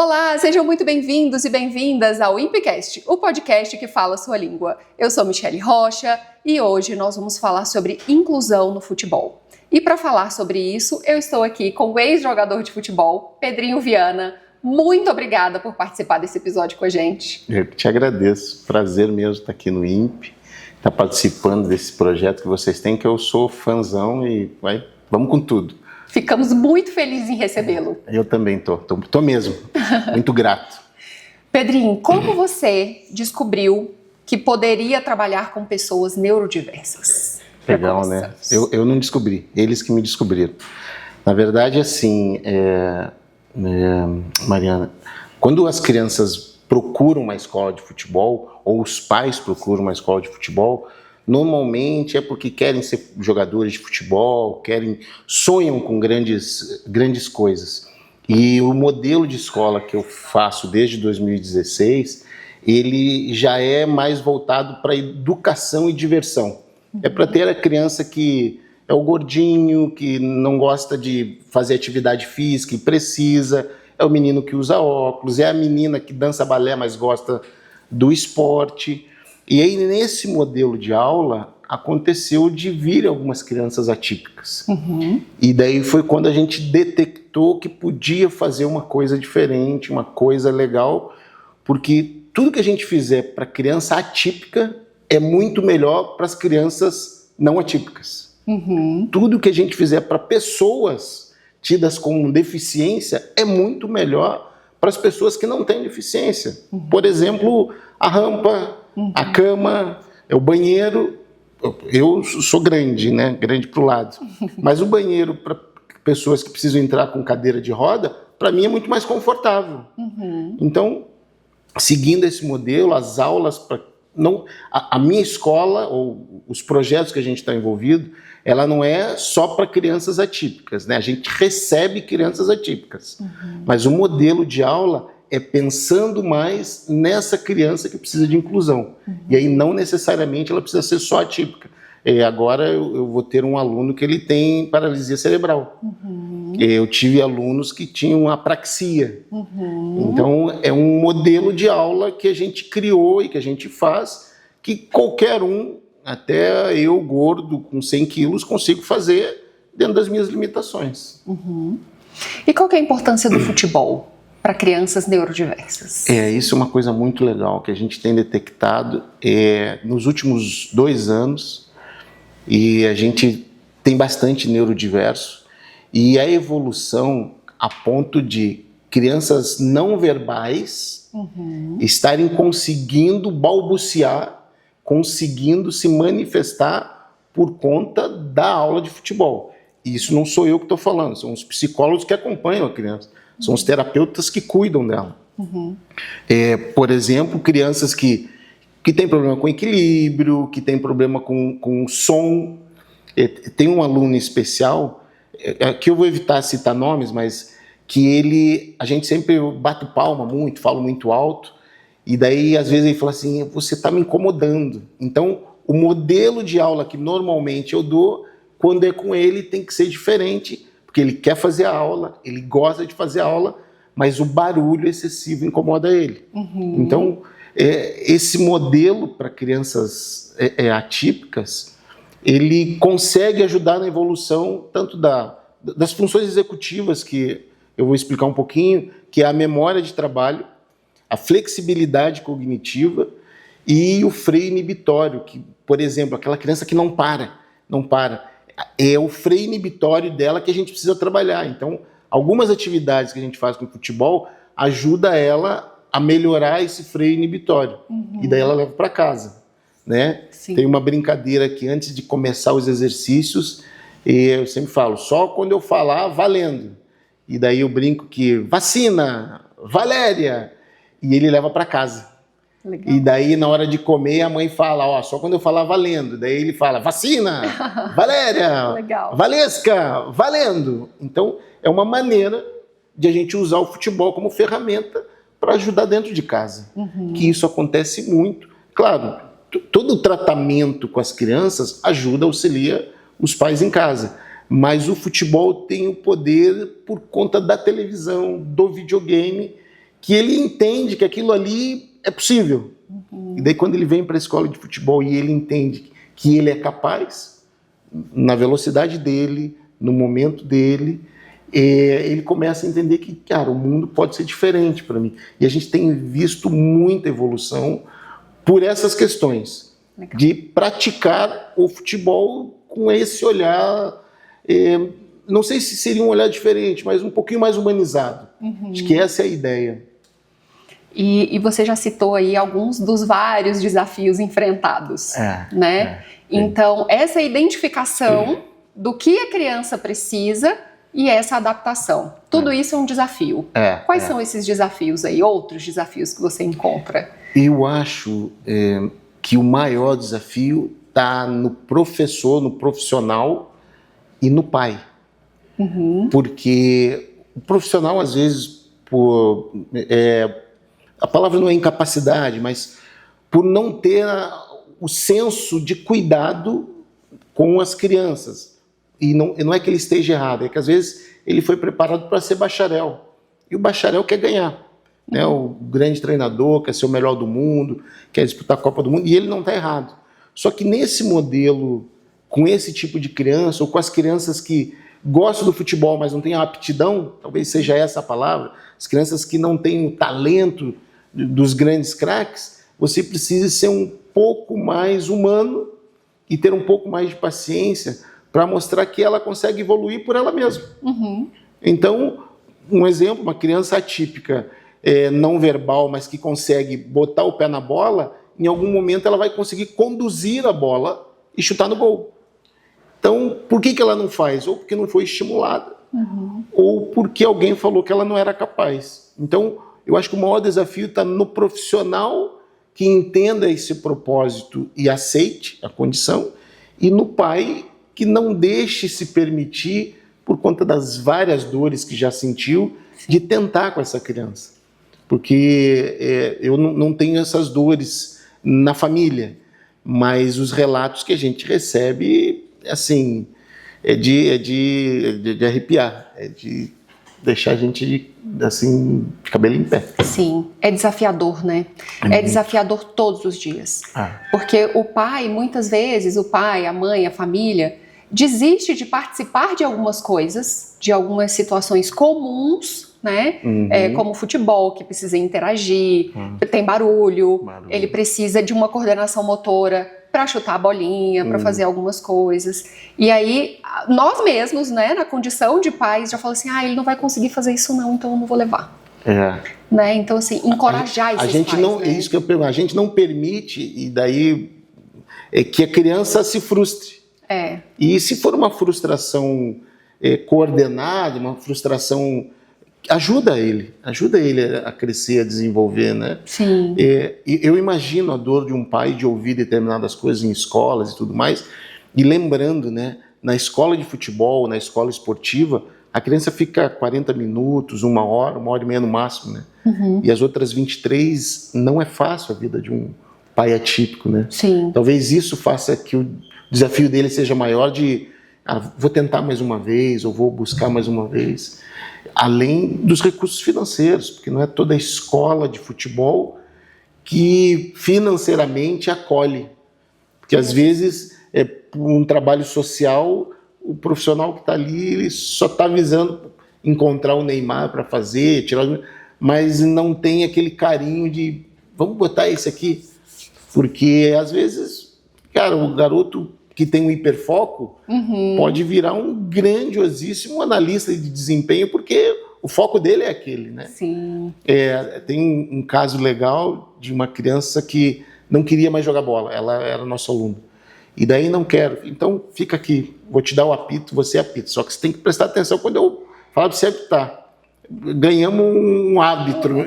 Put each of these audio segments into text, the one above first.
Olá, sejam muito bem-vindos e bem-vindas ao IMPCast, o podcast que fala a sua língua. Eu sou Michele Rocha e hoje nós vamos falar sobre inclusão no futebol. E para falar sobre isso, eu estou aqui com o ex-jogador de futebol, Pedrinho Viana. Muito obrigada por participar desse episódio com a gente. Eu te agradeço, prazer mesmo estar aqui no INPE, estar participando desse projeto que vocês têm, que eu sou fãzão e vamos com tudo. Ficamos muito felizes em recebê-lo. Eu também tô mesmo, muito grato. Pedrinho, como você descobriu que poderia trabalhar com pessoas neurodiversas? Legal, né? Eu não descobri, eles que me descobriram. Na verdade, assim, Mariana, quando as crianças procuram uma escola de futebol, ou os pais procuram uma escola de futebol, normalmente é porque querem ser jogadores de futebol, sonham com grandes coisas. E o modelo de escola que eu faço desde 2016, ele já é mais voltado para educação e diversão. É para ter a criança que é o gordinho, que não gosta de fazer atividade física e precisa, é o menino que usa óculos, é a menina que dança balé, mas gosta do esporte. E aí, nesse modelo de aula, aconteceu de vir algumas crianças atípicas. Uhum. E daí foi quando a gente detectou que podia fazer uma coisa diferente, uma coisa legal, porque tudo que a gente fizer para criança atípica é muito melhor para as crianças não atípicas. Uhum. Tudo que a gente fizer para pessoas tidas com deficiência é muito melhor para as pessoas que não têm deficiência. Uhum. Por exemplo, a rampa, a cama, o banheiro. Eu sou grande, né? Grande para o lado. Mas o banheiro para pessoas que precisam entrar com cadeira de roda, para mim é muito mais confortável. Uhum. Então, seguindo esse modelo, as aulas a minha escola, ou os projetos que a gente está envolvido, ela não é só para crianças atípicas, né? A gente recebe crianças atípicas. Uhum. Mas o modelo de aula é pensando mais nessa criança que precisa de inclusão. Uhum. E aí não necessariamente ela precisa ser só atípica. Agora eu vou ter um aluno que ele tem paralisia cerebral. Uhum. Eu tive alunos que tinham apraxia. Uhum. Então é um modelo de aula que a gente criou e que a gente faz, que qualquer um, até eu gordo com 100 quilos, consigo fazer dentro das minhas limitações. Uhum. E qual que é a importância do futebol para crianças neurodiversas? Isso é uma coisa muito legal que a gente tem detectado nos últimos 2 anos, e a gente tem bastante neurodiverso, e a evolução a ponto de crianças não verbais estarem conseguindo balbuciar, conseguindo se manifestar por conta da aula de futebol. E isso não sou eu que estou falando, são os psicólogos que acompanham a criança. São os terapeutas que cuidam dela. Uhum. Por exemplo, crianças que têm problema com equilíbrio, que têm problema com som. Tem um aluno especial, que eu vou evitar citar nomes, mas que a gente sempre bate palma muito, fala muito alto, e daí às vezes ele fala assim, você está me incomodando. Então, o modelo de aula que normalmente eu dou, quando é com ele, tem que ser diferente, porque ele quer fazer a aula, ele gosta de fazer a aula, mas o barulho excessivo incomoda ele. Uhum. Então, esse modelo para crianças atípicas, ele consegue ajudar na evolução tanto das funções executivas, que eu vou explicar um pouquinho, que é a memória de trabalho, a flexibilidade cognitiva e o freio inibitório, que, por exemplo, aquela criança que não para. É o freio inibitório dela que a gente precisa trabalhar. Então, algumas atividades que a gente faz com o futebol ajuda ela a melhorar esse freio inibitório. Uhum. E daí ela leva para casa, né? Tem uma brincadeira que antes de começar os exercícios, eu sempre falo, só quando eu falar, valendo. E daí eu brinco que vacina, Valéria, e ele leva para casa. Legal. E daí, na hora de comer, a mãe fala, só quando eu falar valendo. Daí ele fala, vacina, Valéria, Legal. Valesca, valendo. Então, é uma maneira de a gente usar o futebol como ferramenta para ajudar dentro de casa. Uhum. Que isso acontece muito. Claro, todo o tratamento com as crianças auxilia os pais em casa. Mas o futebol tem o poder por conta da televisão, do videogame, que ele entende que aquilo ali é possível. E daí quando ele vem para a escola de futebol e ele entende que ele é capaz, na velocidade dele, no momento dele, ele começa a entender que, cara, o mundo pode ser diferente para mim. E a gente tem visto muita evolução por essas questões. Legal. De praticar o futebol com esse olhar, não sei se seria um olhar diferente, mas um pouquinho mais humanizado. Acho que essa é a ideia. E você já citou aí alguns dos vários desafios enfrentados, né? Então, essa identificação do que a criança precisa e essa adaptação. Tudo isso é um desafio. Quais são esses desafios aí, outros desafios que você encontra? Eu acho que o maior desafio está no professor, no profissional e no pai. Porque o profissional, às vezes, a palavra não é incapacidade, mas por não ter o senso de cuidado com as crianças. E não é que ele esteja errado, é que às vezes ele foi preparado para ser bacharel. E o bacharel quer ganhar. Né? O grande treinador quer ser o melhor do mundo, quer disputar a Copa do Mundo, e ele não está errado. Só que nesse modelo, com esse tipo de criança, ou com as crianças que gostam do futebol, mas não têm a aptidão, talvez seja essa a palavra, as crianças que não têm o talento dos grandes craques, você precisa ser um pouco mais humano e ter um pouco mais de paciência para mostrar que ela consegue evoluir por ela mesma. Então, um exemplo, uma criança atípica, não verbal, mas que consegue botar o pé na bola, em algum momento ela vai conseguir conduzir a bola e chutar no gol. Então, por que ela não faz? Ou porque não foi estimulada, ou porque alguém falou que ela não era capaz. Então, eu acho que o maior desafio está no profissional que entenda esse propósito e aceite a condição, e no pai que não deixe se permitir, por conta das várias dores que já sentiu, de tentar com essa criança. Porque eu não tenho essas dores na família, mas os relatos que a gente recebe, assim, é de arrepiar, é de deixar a gente, assim, de cabelo em pé. Sim, é desafiador, né? É desafiador todos os dias. Porque o pai, muitas vezes, o pai, a mãe, a família, desiste de participar de algumas coisas, de algumas situações comuns, né? Como futebol, que precisa interagir, tem barulho, ele precisa de uma coordenação motora para chutar a bolinha, para fazer algumas coisas. E aí, nós mesmos, né, na condição de pais, já falamos assim, ele não vai conseguir fazer isso não, então eu não vou levar. Né? Então, assim, encorajar esses gente pais. Não, né? É isso que eu pergunto, a gente não permite, e daí que a criança se frustre. E se for uma frustração coordenada, uma frustração, ajuda ele a crescer, a desenvolver, né? Sim. Eu imagino a dor de um pai de ouvir determinadas coisas em escolas e tudo mais, e lembrando, né, na escola de futebol, na escola esportiva, a criança fica 40 minutos, uma hora e meia no máximo, né? E as outras 23, não é fácil a vida de um pai atípico, né? Sim. Talvez isso faça que o desafio dele seja maior de vou tentar mais uma vez, ou vou buscar mais uma vez, além dos recursos financeiros, porque não é toda a escola de futebol que financeiramente acolhe, porque às vezes por um trabalho social, o profissional que está ali, ele só está visando encontrar o Neymar para fazer, mas não tem aquele carinho de vamos botar esse aqui, porque às vezes, cara, o garoto que tem um hiperfoco pode virar um grandiosíssimo analista de desempenho, porque o foco dele é aquele, né? Sim. Tem um caso legal de uma criança que não queria mais jogar bola, ela era nosso aluno. E daí não quero, então fica aqui, vou te dar o apito, você apita. Só que você tem que prestar atenção quando eu falar para você apitar. Ganhamos um árbitro,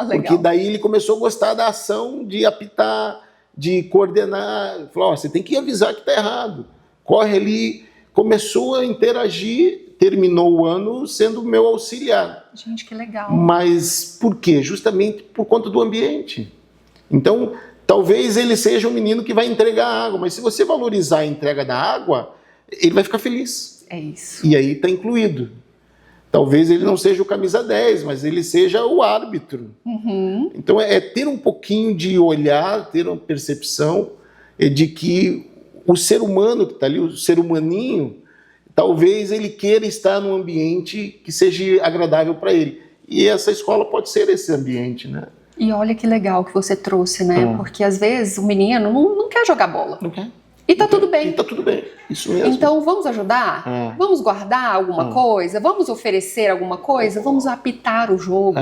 porque daí ele começou a gostar da ação de apitar, de coordenar. Falou, você tem que avisar que está errado. Corre ali, começou a interagir, terminou o ano sendo meu auxiliar. Gente, que legal. Mas por quê? Justamente por conta do ambiente. Então, talvez ele seja um menino que vai entregar água, mas se você valorizar a entrega da água, ele vai ficar feliz. É isso. E aí está incluído. Talvez ele não seja o camisa 10, mas ele seja o árbitro. Então é ter um pouquinho de olhar, ter uma percepção de que o ser humano que está ali, o ser humaninho, talvez ele queira estar num ambiente que seja agradável para ele. E essa escola pode ser esse ambiente, né? E olha que legal que você trouxe, né? Porque às vezes o menino não quer jogar bola. Não quer. E tá tudo bem. E tá tudo bem, isso mesmo. Então vamos ajudar? Vamos guardar alguma coisa? Vamos oferecer alguma coisa? Vamos apitar o jogo?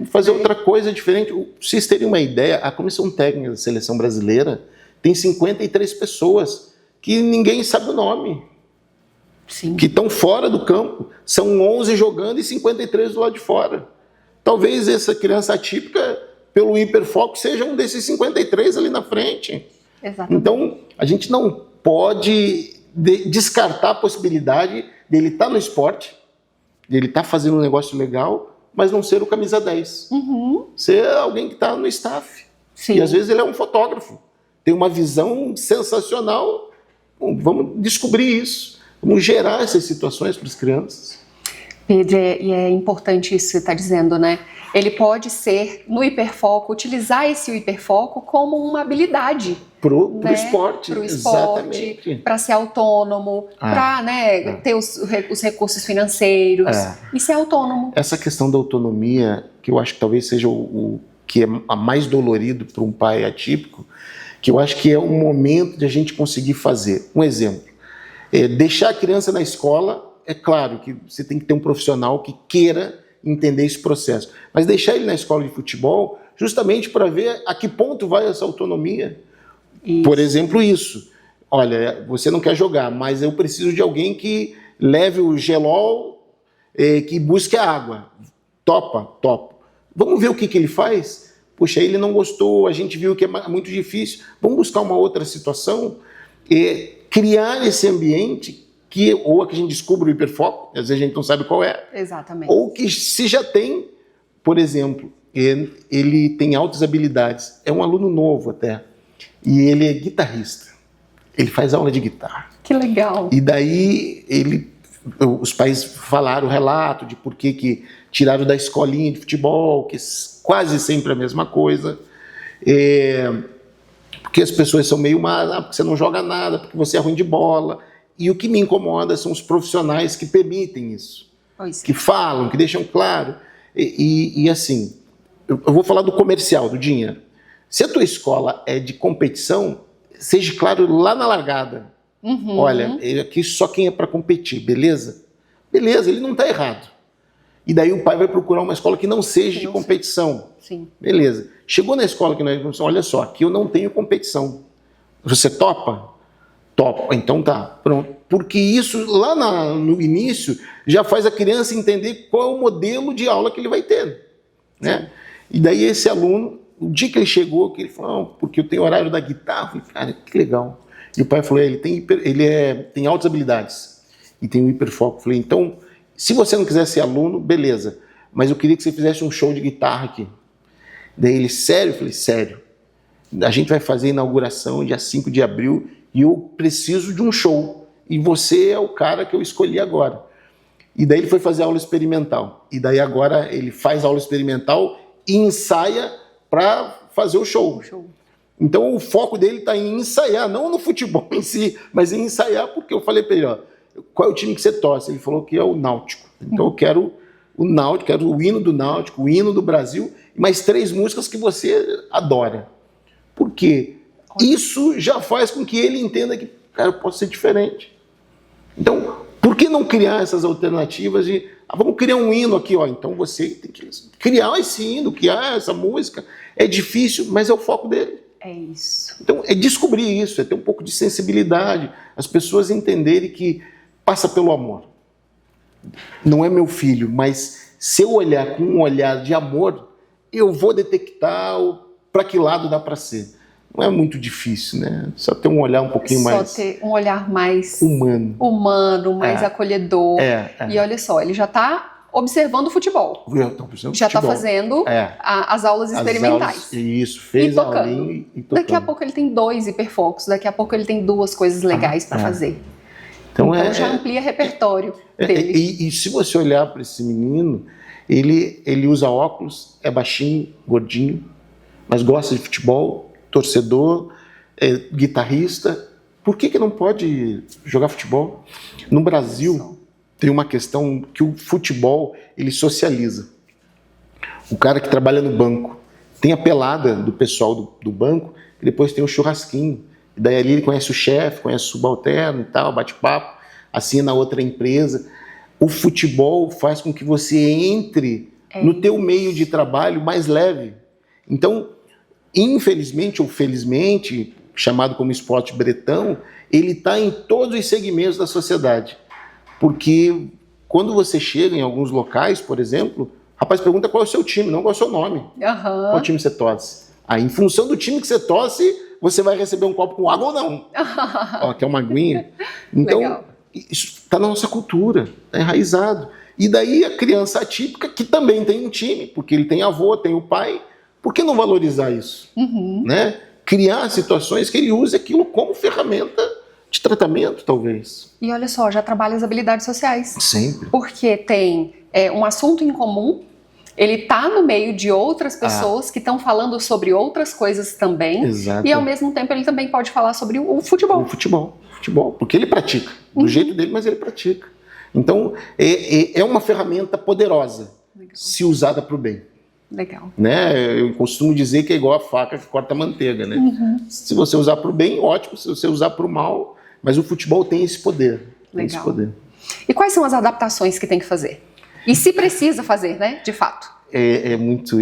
Fazer outra coisa diferente. Pra vocês terem uma ideia, a comissão técnica da seleção brasileira tem 53 pessoas que ninguém sabe o nome. Sim. Que estão fora do campo. São 11 jogando e 53 do lado de fora. Talvez essa criança atípica, pelo hiperfoco, seja um desses 53 ali na frente. Exatamente. Então, a gente não pode descartar a possibilidade dele estar no esporte, dele estar fazendo um negócio legal, mas não ser o camisa 10. Ser alguém que está no staff. Sim. E às vezes ele é um fotógrafo. Tem uma visão sensacional. Bom, vamos descobrir isso. Vamos gerar essas situações para as crianças. Pedro, e é importante isso que você está dizendo, né? Ele pode ser, no hiperfoco, utilizar esse hiperfoco como uma habilidade. Pro esporte, exatamente. Para ser autônomo, para ter os recursos financeiros e ser autônomo. Essa questão da autonomia, que eu acho que talvez seja o que é mais dolorido para um pai atípico, que eu acho que é um momento de a gente conseguir fazer. Um exemplo, deixar a criança na escola. É claro que você tem que ter um profissional que queira entender esse processo, mas deixar ele na escola de futebol justamente para ver a que ponto vai essa autonomia. Isso. Por exemplo, isso. Olha, você não quer jogar, mas eu preciso de alguém que leve o gelol, que busque a água. Topa? Topo. Vamos ver o que ele faz? Puxa, ele não gostou, a gente viu que é muito difícil. Vamos buscar uma outra situação? Criar esse ambiente ou a que a gente descobre o hiperfoco, às vezes a gente não sabe qual é. Exatamente. Ou que se já tem, por exemplo, ele tem altas habilidades, é um aluno novo até, e ele é guitarrista, ele faz aula de guitarra. Que legal. E daí os pais falaram o relato de por que tiraram da escolinha de futebol, que é quase sempre a mesma coisa, porque as pessoas são meio más, porque você não joga nada, porque você é ruim de bola. E o que me incomoda são os profissionais que permitem isso, que falam, que deixam claro. E assim, eu vou falar do comercial, do dinheiro. Se a tua escola é de competição, seja claro lá na largada. Olha, aqui só quem é para competir, beleza? Beleza, ele não está errado. E daí o pai vai procurar uma escola que não seja de competição. Sim. Beleza. Chegou na escola que não é de competição, olha só, aqui eu não tenho competição. Você topa? Top, então tá, pronto. Porque isso lá no início já faz a criança entender qual é o modelo de aula que ele vai ter, né? E daí esse aluno, o dia que ele chegou, que ele falou, porque eu tenho horário da guitarra, eu falei, cara, que legal. E o pai falou, ele tem altas habilidades e tem um hiperfoco. Eu falei, então, se você não quiser ser aluno, beleza, mas eu queria que você fizesse um show de guitarra aqui. Daí ele, sério? Eu falei, sério. A gente vai fazer a inauguração dia 5 de abril e eu preciso de um show. E você é o cara que eu escolhi agora. E daí ele foi fazer aula experimental. E daí agora ele faz aula experimental e ensaia para fazer o show. Então o foco dele está em ensaiar, não no futebol em si, mas em ensaiar, porque eu falei para ele, ó, qual é o time que você torce? Ele falou que é o Náutico. Então eu quero o Náutico, quero o hino do Náutico, o hino do Brasil, e mais 3 músicas que você adora. Por quê? Isso já faz com que ele entenda que, cara, eu posso ser diferente. Então, por que não criar essas alternativas de, vamos criar um hino aqui, ó, então você tem que criar esse hino, criar essa música. É difícil, mas é o foco dele. É isso. Então, é descobrir isso, é ter um pouco de sensibilidade, as pessoas entenderem que passa pelo amor. Não é meu filho, mas se eu olhar com um olhar de amor, eu vou detectar para que lado dá para ser. Não é muito difícil, né? Só ter um olhar um pouquinho mais... Só ter um olhar mais... humano, mais acolhedor. E olha só, ele já está observando o futebol. Já está fazendo as aulas experimentais. Isso, fez a aulinha e tocando. Daqui a pouco ele tem 2 hiperfocos, daqui a pouco ele tem 2 coisas legais para fazer. Então já amplia repertório. dele. E se você olhar para esse menino, ele usa óculos, é baixinho, gordinho, mas gosta de futebol, torcedor, é guitarrista. Por que não pode jogar futebol? No Brasil, tem uma questão que o futebol, ele socializa. O cara que trabalha no banco, tem a pelada do pessoal do banco, e depois tem o churrasquinho. E daí ali ele conhece o chefe, conhece o subalterno e tal, bate papo, assina outra empresa. O futebol faz com que você entre no teu meio de trabalho mais leve. Então, infelizmente ou felizmente, chamado como esporte bretão, ele está em todos os segmentos da sociedade. Porque quando você chega em alguns locais, por exemplo, o rapaz pergunta qual é o seu time, não qual é o seu nome. Qual time você torce? Aí, em função do time que você torce, você vai receber um copo com água ou não. Ó, que é uma aguinha. Então, legal. Isso está na nossa cultura, está enraizado. E daí a criança atípica, que também tem um time, porque ele tem avô, tem o pai, por que não valorizar isso? Né? Criar situações que ele use aquilo como ferramenta de tratamento, talvez. E olha só, já trabalha as habilidades sociais. Sempre. Porque tem um assunto em comum, ele está no meio de outras pessoas que estão falando sobre outras coisas também. Exato. E ao mesmo tempo ele também pode falar sobre o futebol. O futebol, porque ele pratica, do jeito dele, mas ele pratica. Então, é uma ferramenta poderosa, legal, se usada para o bem. Legal. Né? Eu costumo dizer que é igual a faca que corta manteiga, né? Se você usar para o bem, ótimo. Se você usar para o mal, mas o futebol tem esse poder. Tem esse poder. E quais são as adaptações que tem que fazer? E se precisa fazer, né? De fato. É muito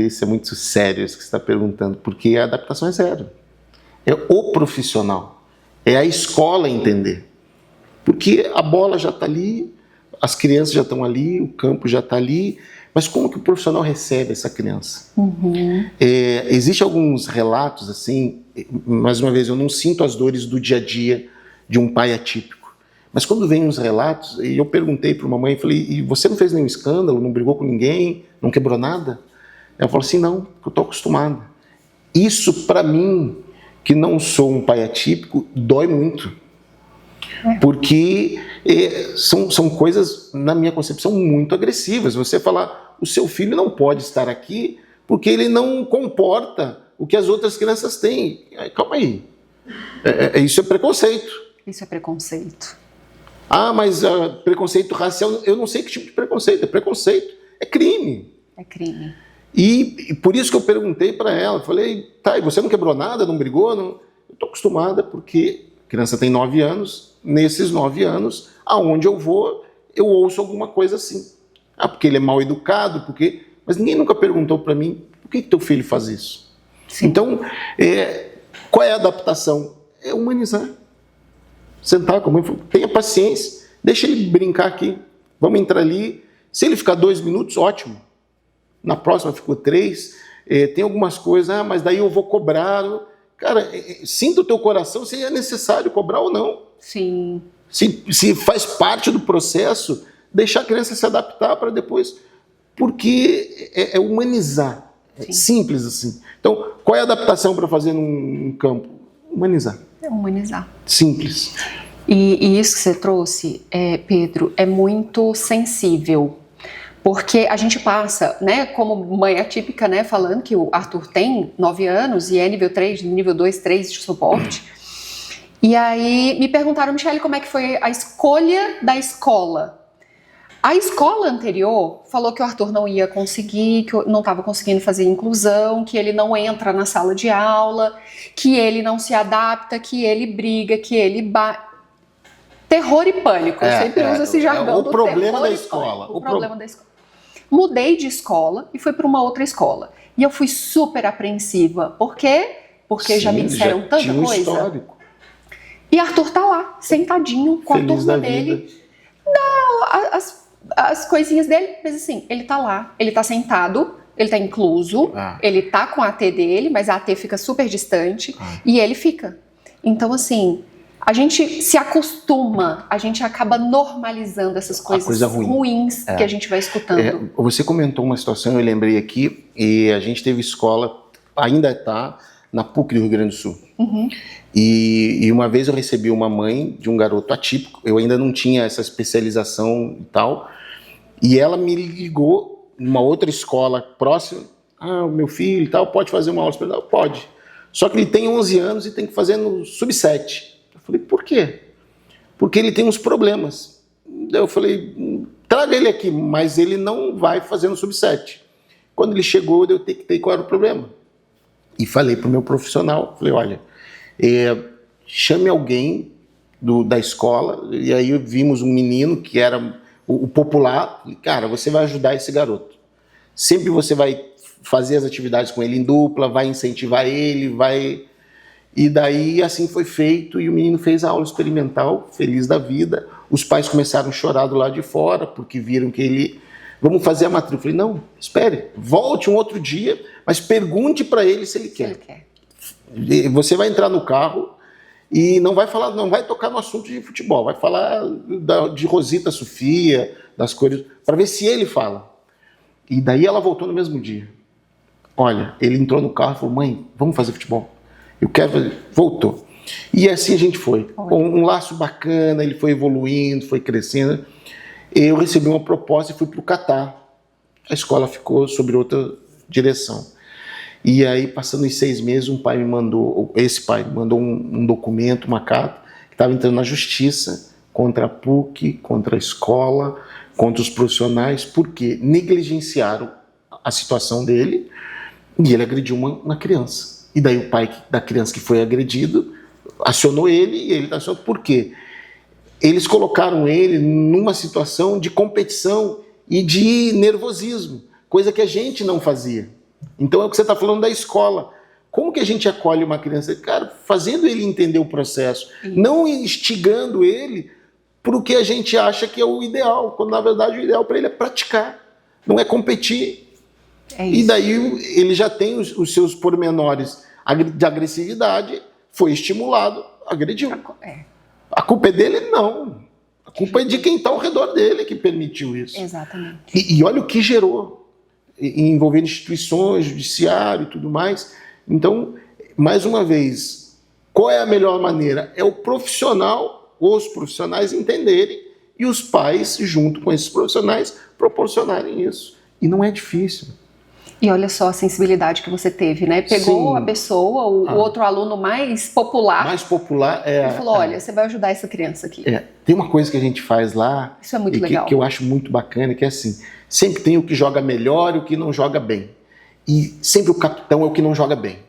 sério isso que você está perguntando, porque a adaptação é zero. É o profissional. É a escola entender. Porque a bola já está ali, as crianças já estão ali, o campo já está ali, mas como que o profissional recebe essa criança? Existem alguns relatos, assim, mais uma vez, eu não sinto as dores do dia a dia de um pai atípico, mas quando vem uns relatos, e eu perguntei para uma mãe, falei, e você não fez nenhum escândalo, não brigou com ninguém, não quebrou nada? Ela falou assim, não, eu estou acostumada. Isso, para mim, que não sou um pai atípico, dói muito. Porque são coisas, na minha concepção, muito agressivas. Você falar, o seu filho não pode estar aqui porque ele não comporta o que as outras crianças têm. Calma aí. Isso é preconceito. Isso é preconceito. Ah, mas preconceito racial, eu não sei que tipo de preconceito. É preconceito. É crime. É crime. E por isso que eu perguntei para ela. Falei, tá, e você não quebrou nada, não brigou? Não? Eu estou acostumada porque a criança tem 9 anos. Nesses 9 anos, aonde eu vou, eu ouço alguma coisa assim. Ah, porque ele é mal educado, porque... Mas ninguém nunca perguntou para mim, por que teu filho faz isso? Sim. Então, qual é a adaptação? É humanizar. Sentar com a mãe, tenha paciência, deixa ele brincar aqui, vamos entrar ali. Se ele ficar 2 minutos, ótimo. Na próxima ficou 3. Tem algumas coisas, mas daí eu vou cobrar. Cara, sinta o teu coração se é necessário cobrar ou não. Sim. Se faz parte do processo, deixar a criança se adaptar para depois. Porque é humanizar. É simples assim. Então, qual é a adaptação para fazer num campo? Humanizar. É humanizar. Simples. E isso que você trouxe, Pedro, é muito sensível. Porque a gente passa, né, como mãe atípica, né, falando que o Arthur tem 9 anos e é nível 3, nível 2, 3 de suporte. E aí me perguntaram, Michele, como é que foi a escolha da escola? A escola anterior falou que o Arthur não ia conseguir, que não estava conseguindo fazer inclusão, que ele não entra na sala de aula, que ele não se adapta, que ele briga, que ele terror e pânico. Eu sempre uso esse jargão do problema da escola. O problema da escola. Mudei de escola e fui para uma outra escola. E eu fui super apreensiva. Por quê? Porque já me disseram tanta coisa. Histórico. E Arthur tá lá, sentadinho, com feliz a turma dele. Dá as coisinhas dele, mas assim, ele tá lá, ele tá sentado, ele tá incluso, ele tá com a AT dele, mas a AT fica super distante, e ele fica. Então, assim, a gente se acostuma, a gente acaba normalizando essas coisas ruins que a gente vai escutando. Você comentou uma situação, eu lembrei aqui, e a gente teve escola, ainda tá, na PUC do Rio Grande do Sul. E uma vez eu recebi uma mãe de um garoto atípico, eu ainda não tinha essa especialização e tal, e ela me ligou numa outra escola próxima, o meu filho e tal, pode fazer uma aula experimental? Pode. Só que ele tem 11 anos e tem que fazer no sub-7. Eu falei, por quê? Porque ele tem uns problemas. Daí eu falei, traga ele aqui, mas ele não vai fazer no sub-7. Quando ele chegou, eu detectei qual era o problema. E falei para o meu profissional, falei, olha, chame alguém da escola, e aí vimos um menino que era o popular, e, cara, você vai ajudar esse garoto. Sempre você vai fazer as atividades com ele em dupla, vai incentivar ele, vai... E daí assim foi feito, e o menino fez a aula experimental, feliz da vida. Os pais começaram a chorar do lado de fora, porque viram que ele... Vamos fazer a matrícula. Eu falei, não, espere, volte um outro dia, mas pergunte para ele se ele quer. Você vai entrar no carro e não vai tocar no assunto de futebol, vai falar de Rosita Sofia, das coisas, para ver se ele fala. E daí ela voltou no mesmo dia. Olha, ele entrou no carro e falou, mãe, vamos fazer futebol. Eu quero fazer. Voltou. E assim a gente foi. Um laço bacana, ele foi evoluindo, foi crescendo. Eu recebi uma proposta e fui para o Catar. A escola ficou sob outra direção. E aí, passando os 6 meses, esse pai me mandou um documento, uma carta, que estava entrando na justiça contra a PUC, contra a escola, contra os profissionais, porque negligenciaram a situação dele e ele agrediu uma criança. E daí o pai da criança que foi agredido acionou ele e ele acionou. Por quê? Eles colocaram ele numa situação de competição e de nervosismo, coisa que a gente não fazia. Então é o que você está falando da escola. Como que a gente acolhe uma criança? Cara, fazendo ele entender o processo, não instigando ele para o que a gente acha que é o ideal, quando na verdade o ideal para ele é praticar, não é competir. E daí ele já tem os seus pormenores de agressividade, foi estimulado, agrediu. A culpa é dele? Não. A culpa é de quem está ao redor dele que permitiu isso. Exatamente. E olha o que gerou, envolvendo instituições, judiciário e tudo mais. Então, mais uma vez, qual é a melhor maneira? É o profissional, os profissionais entenderem e os pais, junto com esses profissionais, proporcionarem isso. E não é difícil. E olha só a sensibilidade que você teve, né? Pegou a pessoa, o outro aluno mais popular. E falou, olha, você vai ajudar essa criança aqui. Tem uma coisa que a gente faz lá. Isso é muito legal. Que eu acho muito bacana, que é assim, sempre tem o que joga melhor e o que não joga bem. E sempre o capitão é o que não joga bem.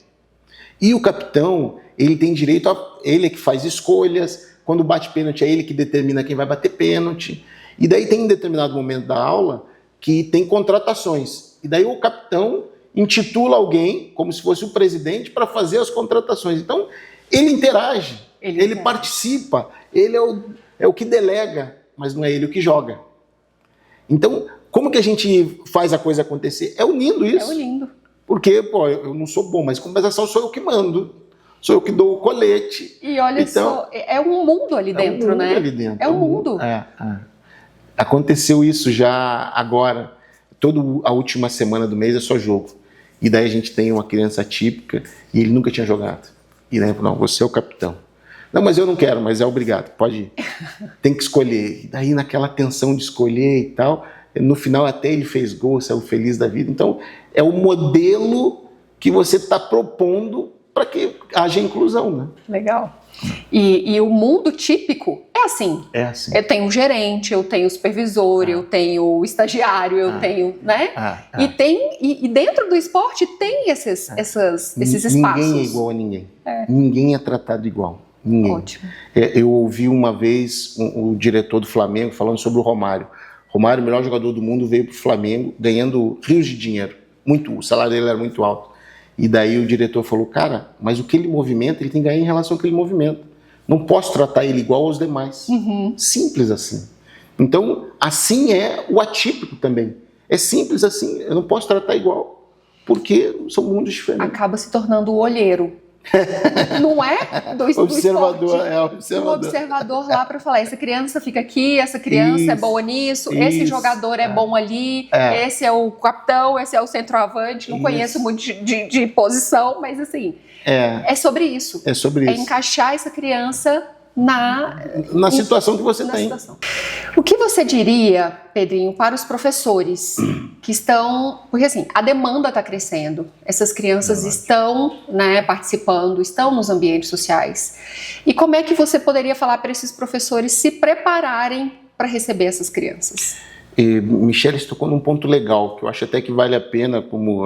E o capitão, ele tem direito ele é que faz escolhas, quando bate pênalti é ele que determina quem vai bater pênalti. E daí tem um determinado momento da aula que tem contratações. E daí o capitão intitula alguém, como se fosse o presidente, para fazer as contratações. Então, ele interage, ele participa, ele é o que delega, mas não é ele o que joga. Então, como que a gente faz a coisa acontecer? É unindo isso. É unindo. Porque, eu não sou bom, mas compensação sou eu que mando. Sou eu que dou o colete. E olha só, é um mundo ali dentro, né? É um mundo. Aconteceu isso já agora. Toda a última semana do mês é só jogo. E daí a gente tem uma criança atípica e ele nunca tinha jogado. E daí, não, você é o capitão. Não, mas eu não quero, mas é obrigado, pode ir. Tem que escolher. E daí naquela tensão de escolher e tal, no final até ele fez gol, saiu feliz da vida. Então é o modelo que você está propondo para que haja inclusão, né? Legal. E o mundo típico é assim. É assim. Eu tenho o gerente, eu tenho o supervisor, eu tenho o estagiário, eu tenho, né? E dentro do esporte tem esses espaços. Ninguém é igual a ninguém. Ninguém é tratado igual. Ninguém. Ótimo. Eu ouvi uma vez o diretor do Flamengo falando sobre o Romário. Romário, o melhor jogador do mundo, veio para o Flamengo ganhando rios de dinheiro. O salário dele era muito alto. E daí o diretor falou, cara, mas o que ele movimenta, ele tem que ganhar em relação ao que ele movimenta. Não posso tratar ele igual aos demais. Simples assim. Então, assim é o atípico também. É simples assim, eu não posso tratar igual, porque são mundos diferentes. Acaba se tornando o olheiro. Não é? Do Observador, esporte. Um observador lá para falar, essa criança fica aqui, essa criança é boa nisso, esse jogador é bom ali, esse é o capitão, esse é o centroavante. Não conheço muito de posição, mas assim, é sobre isso. É sobre isso. É encaixar essa criança na situação que você tem. Situação. O que você diria, Pedrinho, para os professores que estão... Porque assim, a demanda está crescendo, essas crianças estão, né, participando, estão nos ambientes sociais. E como é que você poderia falar para esses professores se prepararem para receber essas crianças? Michele tocou num ponto legal, que eu acho até que vale a pena como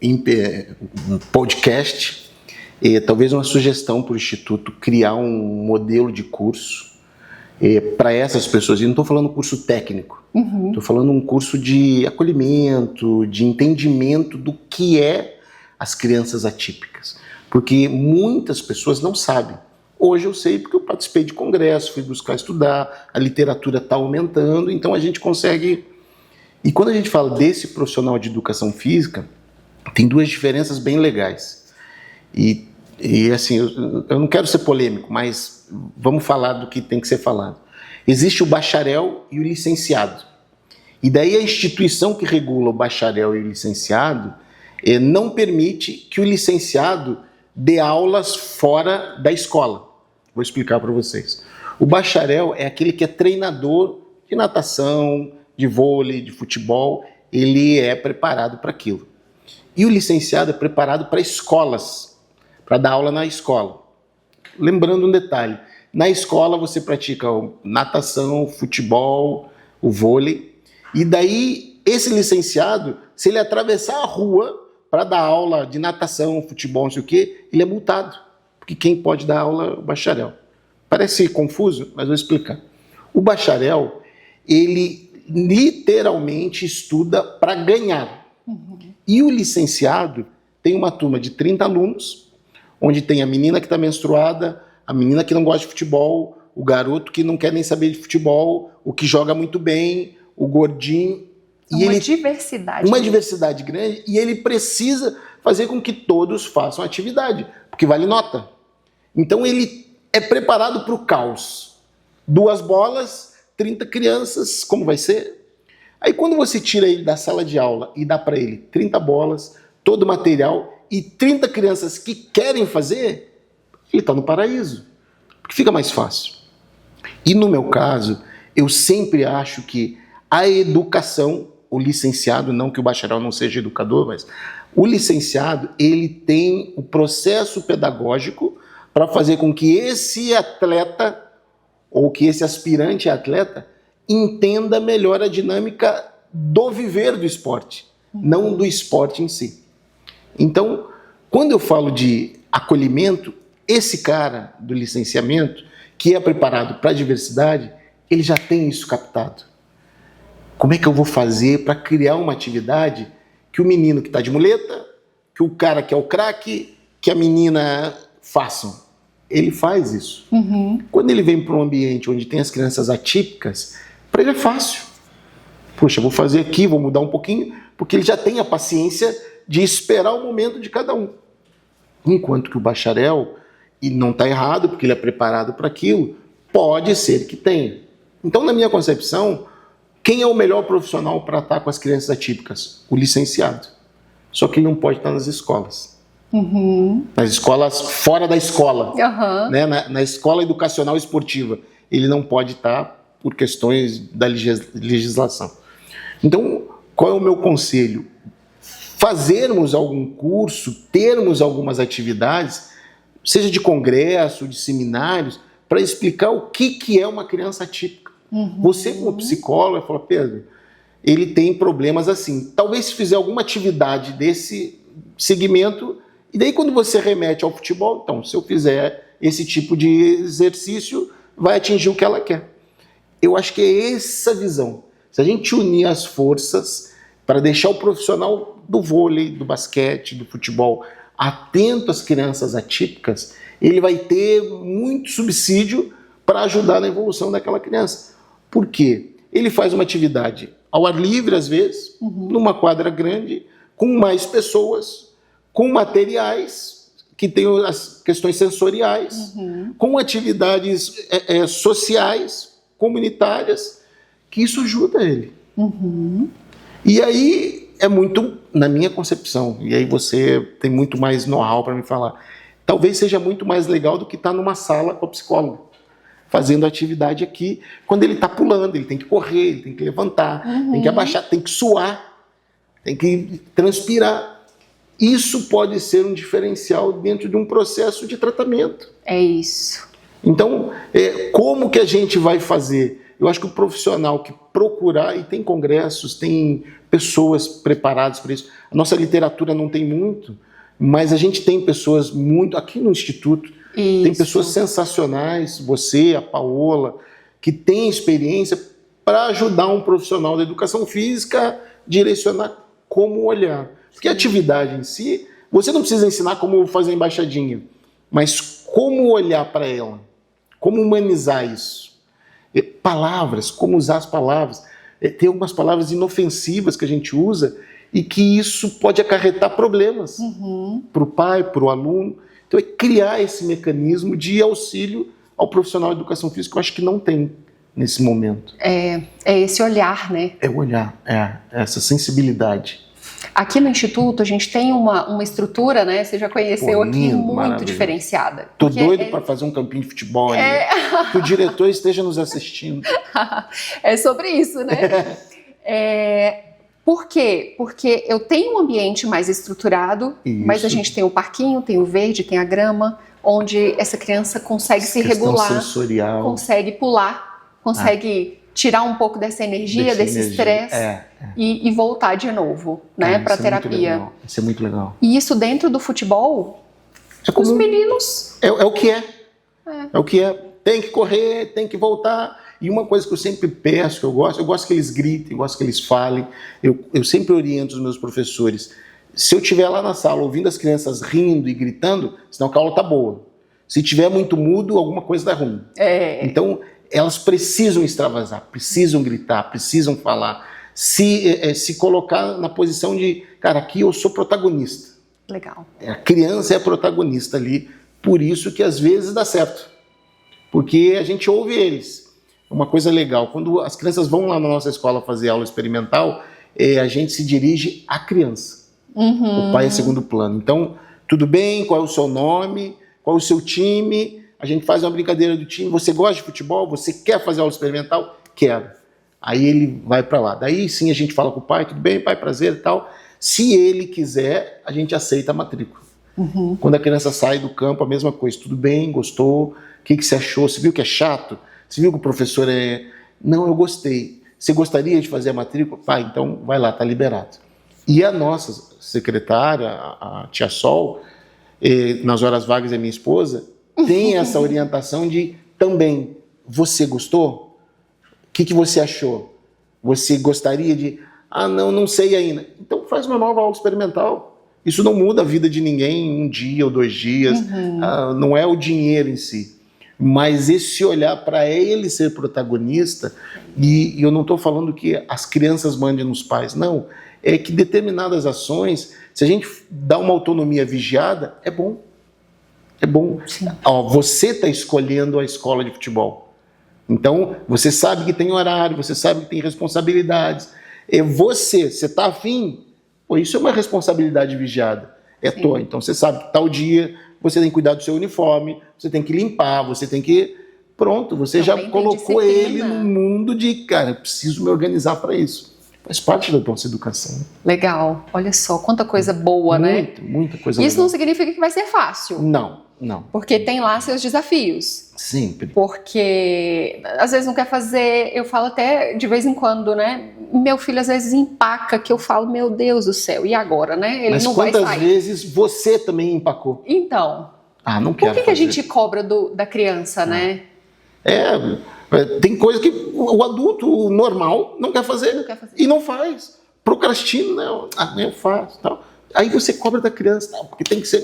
um podcast. Talvez uma sugestão para o Instituto criar um modelo de curso para essas pessoas. E não estou falando curso técnico, estou falando um curso de acolhimento, de entendimento do que é as crianças atípicas. Porque muitas pessoas não sabem. Hoje eu sei porque eu participei de congresso, fui buscar estudar, a literatura está aumentando, então a gente consegue... E quando a gente fala desse profissional de educação física, tem duas diferenças bem legais. E assim, eu não quero ser polêmico, mas vamos falar do que tem que ser falado. Existe o bacharel e o licenciado. E daí a instituição que regula o bacharel e o licenciado não permite que o licenciado dê aulas fora da escola. Vou explicar para vocês. O bacharel é aquele que é treinador de natação, de vôlei, de futebol. Ele é preparado para aquilo. E o licenciado é preparado para escolas, para dar aula na escola. Lembrando um detalhe, na escola você pratica natação, futebol, o vôlei, e daí esse licenciado, se ele atravessar a rua para dar aula de natação, futebol, não sei o quê, ele é multado, porque quem pode dar aula é o bacharel. Parece confuso, mas vou explicar. O bacharel, ele literalmente estuda para ganhar. E o licenciado tem uma turma de 30 alunos, onde tem a menina que está menstruada, a menina que não gosta de futebol, o garoto que não quer nem saber de futebol, o que joga muito bem, o gordinho. Uma diversidade grande, e ele precisa fazer com que todos façam atividade, porque vale nota. Então ele é preparado para o caos. 2 bolas, 30 crianças, como vai ser? Aí quando você tira ele da sala de aula e dá para ele 30 bolas, todo o material e 30 crianças que querem fazer, ele está no paraíso, porque fica mais fácil. E no meu caso, eu sempre acho que a educação, o licenciado, não que o bacharel não seja educador, mas o licenciado, ele tem o processo pedagógico para fazer com que esse atleta, ou que esse aspirante atleta, entenda melhor a dinâmica do viver do esporte, não do esporte em si. Então, quando eu falo de acolhimento, esse cara do licenciamento, que é preparado para a diversidade, ele já tem isso captado. Como é que eu vou fazer para criar uma atividade que o menino que está de muleta, que o cara que é o craque, que a menina façam? Ele faz isso. Quando ele vem para um ambiente onde tem as crianças atípicas, para ele é fácil. Puxa, vou fazer aqui, vou mudar um pouquinho, porque ele já tem a paciência de esperar o momento de cada um. Enquanto que o bacharel, e não está errado, porque ele é preparado para aquilo, pode ser que tenha. Então, na minha concepção, quem é o melhor profissional para estar com as crianças atípicas? O licenciado. Só que ele não pode estar nas escolas. Nas escolas fora da escola. Né? Na escola educacional esportiva. Ele não pode estar por questões da legislação. Então, qual é o meu conselho? Fazermos algum curso, termos algumas atividades, seja de congresso, de seminários, para explicar o que é uma criança atípica. Você, como psicólogo, fala, Pedro, ele tem problemas assim. Talvez se fizer alguma atividade desse segmento, e daí quando você remete ao futebol, então, se eu fizer esse tipo de exercício, vai atingir o que ela quer. Eu acho que é essa visão. Se a gente unir as forças para deixar o profissional do vôlei, do basquete, do futebol atento às crianças atípicas, ele vai ter muito subsídio para ajudar na evolução daquela criança. Por quê? Ele faz uma atividade ao ar livre, às vezes, numa quadra grande, com mais pessoas, com materiais que tem as questões sensoriais, com atividades sociais, comunitárias, que isso ajuda ele. E aí é muito, na minha concepção, e aí você tem muito mais know-how para me falar, talvez seja muito mais legal do que estar numa sala com a psicóloga, fazendo atividade aqui, quando ele está pulando, ele tem que correr, ele tem que levantar, tem que abaixar, tem que suar, tem que transpirar. Isso pode ser um diferencial dentro de um processo de tratamento. É isso. Então, como que a gente vai fazer? Eu acho que o profissional que procurar, e tem congressos, tem pessoas preparadas para isso. A nossa literatura não tem muito, mas a gente tem pessoas muito, aqui no Instituto, tem pessoas sensacionais, você, a Paola, que tem experiência para ajudar um profissional da educação física a direcionar como olhar. Porque a atividade em si, você não precisa ensinar como fazer embaixadinha, mas como olhar para ela, como humanizar isso. Palavras, como usar as palavras. Tem algumas palavras inofensivas que a gente usa e que isso pode acarretar problemas para o pai, para o aluno. Então é criar esse mecanismo de auxílio ao profissional de educação física, que eu acho que não tem nesse momento. É esse olhar, né? É o olhar, essa sensibilidade. Aqui no Instituto a gente tem uma estrutura, né? Você já conheceu aqui, muito diferenciada. Tô doido para fazer um campinho de futebol, né? Que o diretor esteja nos assistindo. É sobre isso, né? Por quê? Porque eu tenho um ambiente mais estruturado, mas a gente tem o parquinho, tem o verde, tem a grama, onde essa criança consegue se regular, sensorial. Consegue pular, consegue tirar um pouco dessa energia, desse estresse e voltar de novo, né, para a terapia. Isso é muito legal. E isso dentro do futebol, os meninos... É o que é. É o que é. Tem que correr, tem que voltar. E uma coisa que eu sempre peço, que eu gosto que eles gritem, eu gosto que eles falem. Eu sempre oriento os meus professores. Se eu estiver lá na sala ouvindo as crianças rindo e gritando, senão a aula está boa. Se tiver muito mudo, alguma coisa dá ruim. Então, elas precisam extravasar, precisam gritar, precisam falar. Se colocar na posição de, cara, aqui eu sou protagonista. Legal. A criança é a protagonista ali, por isso que às vezes dá certo. Porque a gente ouve eles. Uma coisa legal, quando as crianças vão lá na nossa escola fazer aula experimental, a gente se dirige à criança. O pai é segundo plano. Então, tudo bem? Qual é o seu nome? Qual é o seu time? A gente faz uma brincadeira do time. Você gosta de futebol? Você quer fazer aula experimental? Quero. Aí ele vai para lá. Daí sim a gente fala com o pai, tudo bem, pai, prazer e tal. Se ele quiser, a gente aceita a matrícula. Quando a criança sai do campo, a mesma coisa. Tudo bem, gostou? O que você achou? Você viu que é chato? Você viu que o professor Não, eu gostei. Você gostaria de fazer a matrícula? Pai, então vai lá, tá liberado. E a nossa secretária, a tia Sol, nas horas vagas é minha esposa, tem essa orientação de também, você gostou? O que você achou? Você gostaria de... não sei ainda. Então faz uma nova aula experimental. Isso não muda a vida de ninguém um dia ou 2 dias. Não é o dinheiro em si. Mas esse olhar para ele ser protagonista, e eu não estou falando que as crianças mandem nos pais, não. É que determinadas ações, se a gente dá uma autonomia vigiada, é bom. É bom. Você está escolhendo a escola de futebol. Então, você sabe que tem horário, você sabe que tem responsabilidades. Você está afim? Isso é uma responsabilidade vigiada. Tua. Então, você sabe que tal dia você tem que cuidar do seu uniforme, você tem que limpar, você tem que... Pronto, você já colocou ele no mundo de, cara, eu preciso me organizar para isso. Faz parte da nossa educação. Legal. Olha só, quanta coisa boa, né? Muita coisa legal. Isso não significa que vai ser fácil. Não. Porque tem lá seus desafios. Sempre. Porque às vezes não quer fazer, eu falo até de vez em quando, né? Meu filho às vezes empaca, que eu falo, meu Deus do céu, e agora, né? Ele não vai sair. Mas quantas vezes você também empacou? Então, não quero por que a gente cobra da criança, né? Tem coisa que o adulto normal não quer fazer. E não faz. Procrastina, né? Eu faço, tal. Aí você cobra da criança, porque tem que ser...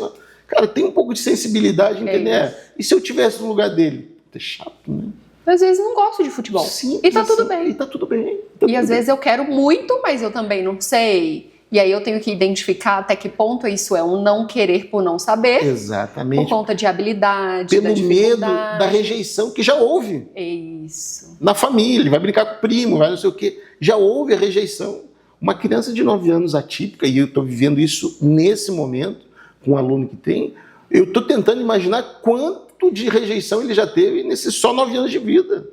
Cara, tem um pouco de sensibilidade, entendeu? E se eu tivesse no lugar dele? É chato, né? Às vezes não gosto de futebol. Sim, e tá tudo bem. E tá tudo bem. E às vezes eu quero muito, mas eu também não sei. E aí eu tenho que identificar até que ponto isso é um não querer por não saber. Exatamente. Por conta de habilidade, Pelo da medo da rejeição que já houve. Isso. Na família, vai brincar com o primo, vai não sei o quê. Já houve a rejeição. Uma criança de 9 anos atípica, e eu estou vivendo isso nesse momento, com um aluno que tem, eu estou tentando imaginar quanto de rejeição ele já teve nesses só 9 anos de vida.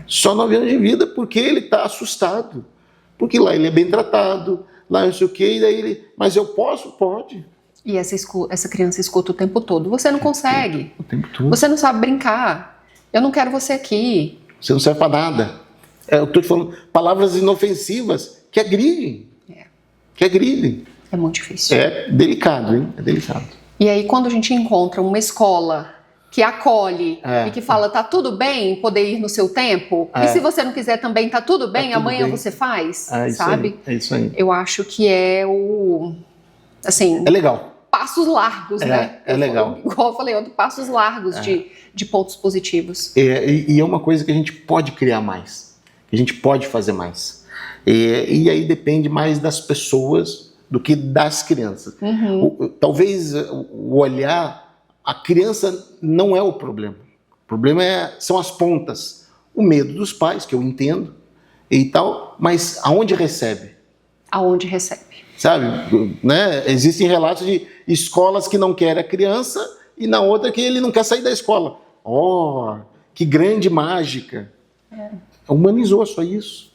Só 9 anos de vida, porque ele está assustado. Porque lá ele é bem tratado, lá não sei o quê, e daí ele... Mas eu posso? Pode. E essa criança escuta o tempo todo. Você não consegue. O tempo todo. Você não sabe brincar. Eu não quero você aqui. Você não serve para nada. Eu estou te falando palavras inofensivas que agridem. Que agridem. É muito difícil. É delicado, hein? É delicado. E aí, quando a gente encontra uma escola que acolhe e que fala, tá tudo bem poder ir no seu tempo, e se você não quiser também, tá tudo bem, tudo amanhã bem. você faz, Isso sabe? Aí, é isso aí. Eu acho que é assim... É legal. Passos largos, né? É legal. Igual eu falei, passos largos de pontos positivos. E é uma coisa que a gente pode criar mais, que a gente pode fazer mais. E aí depende mais das pessoas do que das crianças. Talvez o olhar, a criança não é o problema. O problema são as pontas. O medo dos pais, que eu entendo, e tal, mas aonde recebe? Aonde recebe. Sabe, né? Existem relatos de escolas que não querem a criança e na outra que ele não quer sair da escola. Oh, que grande mágica. Humanizou só isso.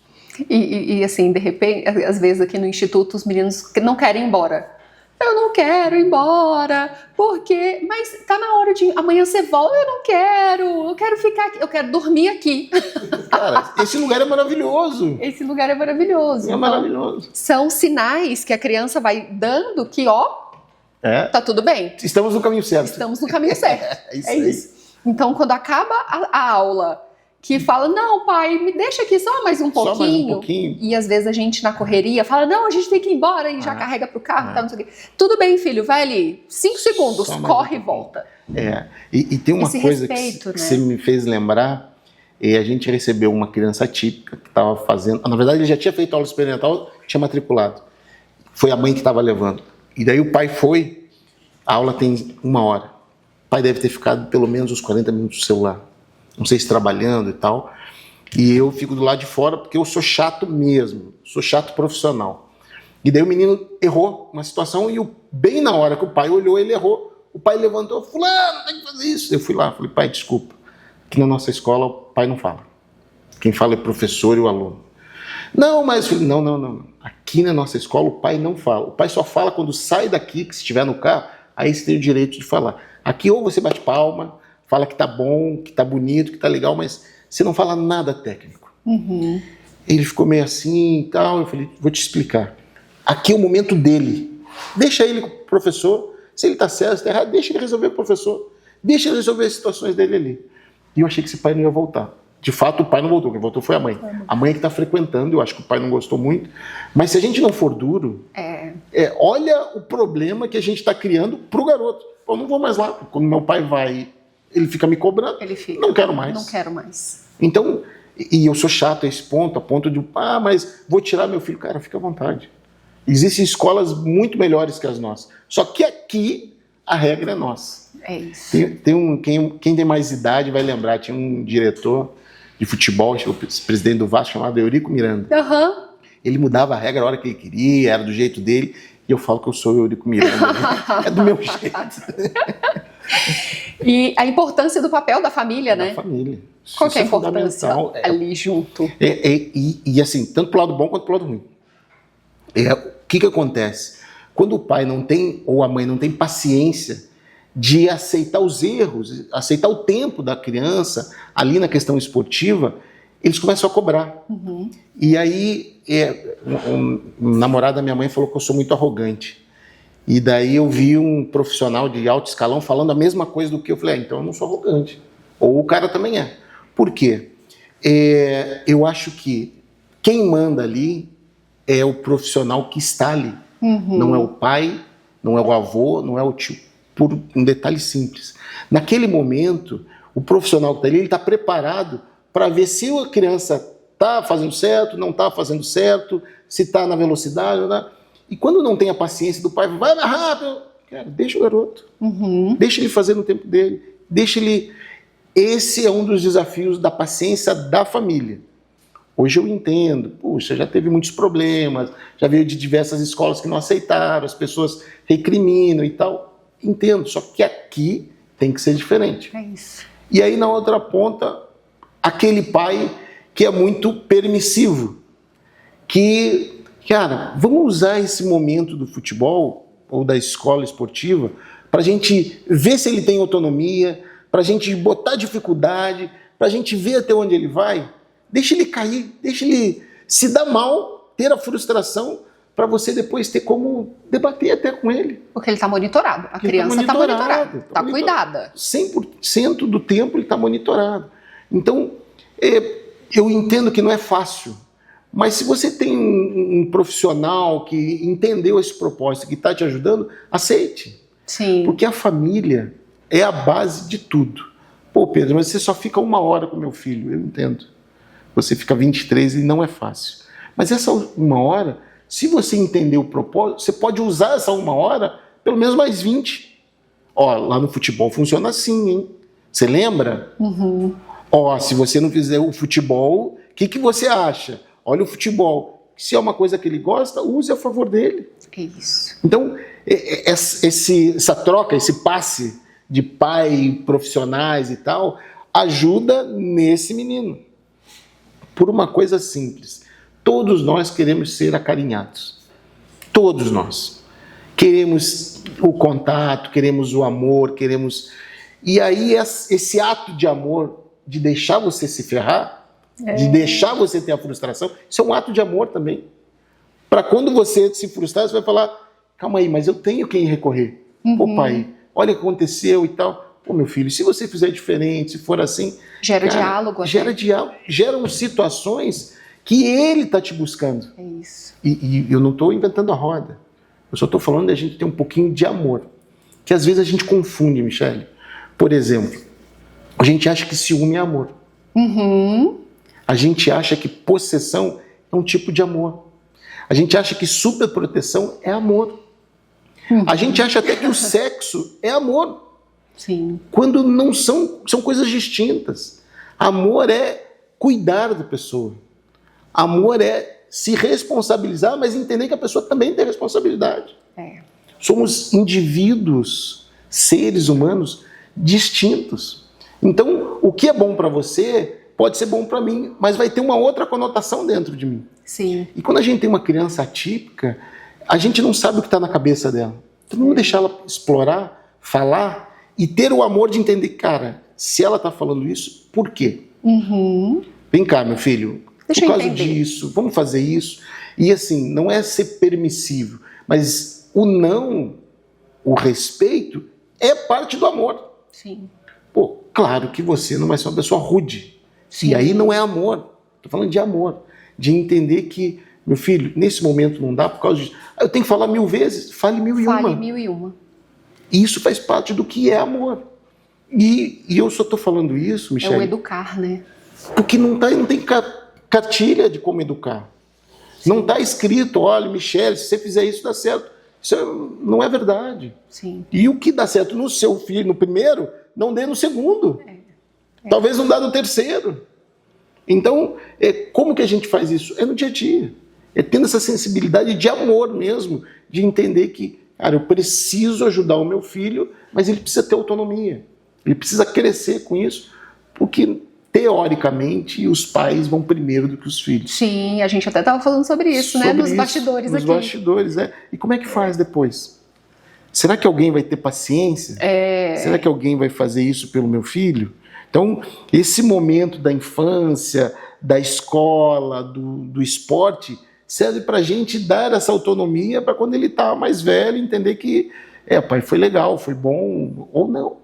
E assim, de repente, às vezes aqui no instituto os meninos não querem ir embora. Eu não quero ir embora, porque... Mas tá na hora de... Amanhã você volta, eu quero ficar aqui, eu quero dormir aqui. Cara, esse lugar é maravilhoso. Esse lugar é maravilhoso. É maravilhoso. São sinais que a criança vai dando que, tá tudo bem. Estamos no caminho certo. Estamos no caminho certo. É isso. Então, quando acaba a aula, que fala, não, pai, me deixa aqui só mais um pouquinho. Só mais um pouquinho. E às vezes a gente na correria fala, não, a gente tem que ir embora e já carrega pro carro, tá, não sei o quê. Tudo bem, filho, vai ali, 5 segundos, corre e volta. E tem uma Esse coisa respeito, que você me fez lembrar, a gente recebeu uma criança atípica que estava fazendo, na verdade ele já tinha feito aula experimental, tinha matriculado. Foi a mãe que estava levando. E daí o pai foi, a aula tem 1 hora. O pai deve ter ficado pelo menos uns 40 minutos no celular. Não sei se trabalhando e tal, e eu fico do lado de fora porque eu sou chato mesmo, sou chato profissional. E daí o menino errou uma situação e bem na hora que o pai olhou, ele errou. O pai levantou, fulano, tem que fazer isso. Eu fui lá, falei, pai, desculpa, aqui na nossa escola o pai não fala. Quem fala é o professor e o aluno. Não, mas, não. Aqui na nossa escola o pai não fala. O pai só fala quando sai daqui, que se estiver no carro, aí você tem o direito de falar. Aqui ou você bate palma, fala que tá bom, que tá bonito, que tá legal, mas você não fala nada técnico. Ele ficou meio assim e tal, eu falei, vou te explicar. Aqui é o momento dele. Deixa ele com o professor, se ele tá certo, se tá errado, deixa ele resolver com o professor. Deixa ele resolver as situações dele ali. E eu achei que esse pai não ia voltar. De fato, o pai não voltou, quem voltou foi a mãe. A mãe que tá frequentando, eu acho que o pai não gostou muito. Mas se a gente não for duro, olha o problema que a gente tá criando pro garoto. Eu não vou mais lá. Quando meu pai vai... Ele fica me cobrando. Ele fica. Não quero mais. Não quero mais. Então, e eu sou chato a esse ponto, a ponto de, mas vou tirar meu filho. Cara, fica à vontade. Existem escolas muito melhores que as nossas. Só que aqui, a regra é nossa. É isso. Quem tem mais idade vai lembrar, tinha um diretor de futebol, o presidente do Vasco, chamado Eurico Miranda. Ele mudava a regra a hora que ele queria, era do jeito dele. E eu falo que eu sou o Eurico Miranda. Né? É do meu jeito. E a importância do papel da família, né? Da família. Qual que é a importância ali junto? E assim, tanto pro lado bom quanto pro lado ruim. O que acontece? Quando o pai não tem, ou a mãe não tem paciência de aceitar os erros, aceitar o tempo da criança ali na questão esportiva, eles começam a cobrar. E aí, um namorado da minha mãe falou que eu sou muito arrogante. E daí eu vi um profissional de alto escalão falando a mesma coisa do que eu falei, então eu não sou arrogante. Ou o cara também é. Por quê? Eu acho que quem manda ali é o profissional que está ali. Não é o pai, não é o avô, não é o tio. Por um detalhe simples. Naquele momento, o profissional que está ali, ele está preparado para ver se a criança está fazendo certo, não está fazendo certo, se está na velocidade, E quando não tem a paciência do pai, vai mais rápido. Cara, deixa o garoto. Deixa ele fazer no tempo dele. Deixa ele... Esse é um dos desafios da paciência da família. Hoje eu entendo. Puxa, já teve muitos problemas. Já veio de diversas escolas que não aceitaram. As pessoas recriminam e tal. Entendo. Só que aqui tem que ser diferente. É isso. E aí, na outra ponta, aquele pai que é muito permissivo. Que, cara, vamos usar esse momento do futebol ou da escola esportiva para a gente ver se ele tem autonomia, para a gente botar dificuldade, para a gente ver até onde ele vai. Deixa ele cair, deixa ele se dar mal, ter a frustração, para você depois ter como debater até com ele. Porque ele está monitorado, a criança está monitorada, está cuidada. 100% do tempo ele está monitorado. Então, eu entendo que não é fácil, mas se você tem um profissional que entendeu esse propósito, que está te ajudando, aceite. Sim. Porque a família é a base de tudo. Pô, Pedro, mas você só fica 1 hora com meu filho. Eu entendo. Você fica 23 e não é fácil. Mas essa 1 hora, se você entender o propósito, você pode usar essa 1 hora, pelo menos mais 20. Ó, lá no futebol funciona assim, hein? Você lembra? Ó, se você não fizer o futebol, o que você acha? Olha o futebol. Se é uma coisa que ele gosta, use a favor dele. É isso. Então, essa troca, esse passe de pai, profissionais e tal, ajuda nesse menino. Por uma coisa simples. Todos nós queremos ser acarinhados. Todos nós. Queremos o contato, queremos o amor, queremos... E aí esse ato de amor, de deixar você se ferrar, de deixar você ter a frustração, isso é um ato de amor também. Para quando você se frustrar, você vai falar, calma aí, mas eu tenho quem recorrer. Pô, pai, olha o que aconteceu e tal. Pô, meu filho, se você fizer diferente, se for assim... Gera diálogo. Gera diálogo. Geram situações que ele está te buscando. É isso. E eu não estou inventando a roda. Eu só estou falando da gente ter um pouquinho de amor. Que às vezes a gente confunde, Michele. Por exemplo, a gente acha que ciúme é amor. A gente acha que possessão é um tipo de amor. A gente acha que superproteção é amor. A gente acha até que o sexo é amor. Sim. Quando não são coisas distintas. Amor é cuidar da pessoa. Amor é se responsabilizar, mas entender que a pessoa também tem responsabilidade. Somos indivíduos, seres humanos distintos. Então, o que é bom para você pode ser bom para mim, mas vai ter uma outra conotação dentro de mim. Sim. E quando a gente tem uma criança atípica, a gente não sabe o que está na cabeça dela. Então vamos deixar ela explorar, falar e ter o amor de entender, cara, se ela está falando isso, por quê? Vem cá, meu filho, por causa disso, vamos fazer isso. E assim, não é ser permissivo, mas o não, o respeito, é parte do amor. Sim. Pô, claro que você não vai ser uma pessoa rude. Sim. E aí não é amor. Estou falando de amor. De entender que, meu filho, nesse momento não dá por causa disso. Eu tenho que falar 1000 vezes. Fale 1001. Fale 1001. E isso faz parte do que é amor. E eu só estou falando isso, Michele... É o educar, né? Porque não tem cartilha de como educar. Sim. Não está escrito, olha, Michele, se você fizer isso, dá certo. Isso não é verdade. Sim. E o que dá certo no seu filho, no primeiro, não dê no segundo. Talvez não dá no terceiro. Então, como que a gente faz isso? É no dia a dia. É tendo essa sensibilidade de amor mesmo, de entender que, cara, eu preciso ajudar o meu filho, mas ele precisa ter autonomia. Ele precisa crescer com isso, porque, teoricamente, os pais vão primeiro do que os filhos. Sim, a gente até estava falando sobre isso, né? Nos bastidores aqui. Nos bastidores, E como é que faz depois? Será que alguém vai ter paciência? Será que alguém vai fazer isso pelo meu filho? Então, esse momento da infância, da escola, do esporte, serve para a gente dar essa autonomia para quando ele está mais velho, entender que, pai, foi legal, foi bom ou não.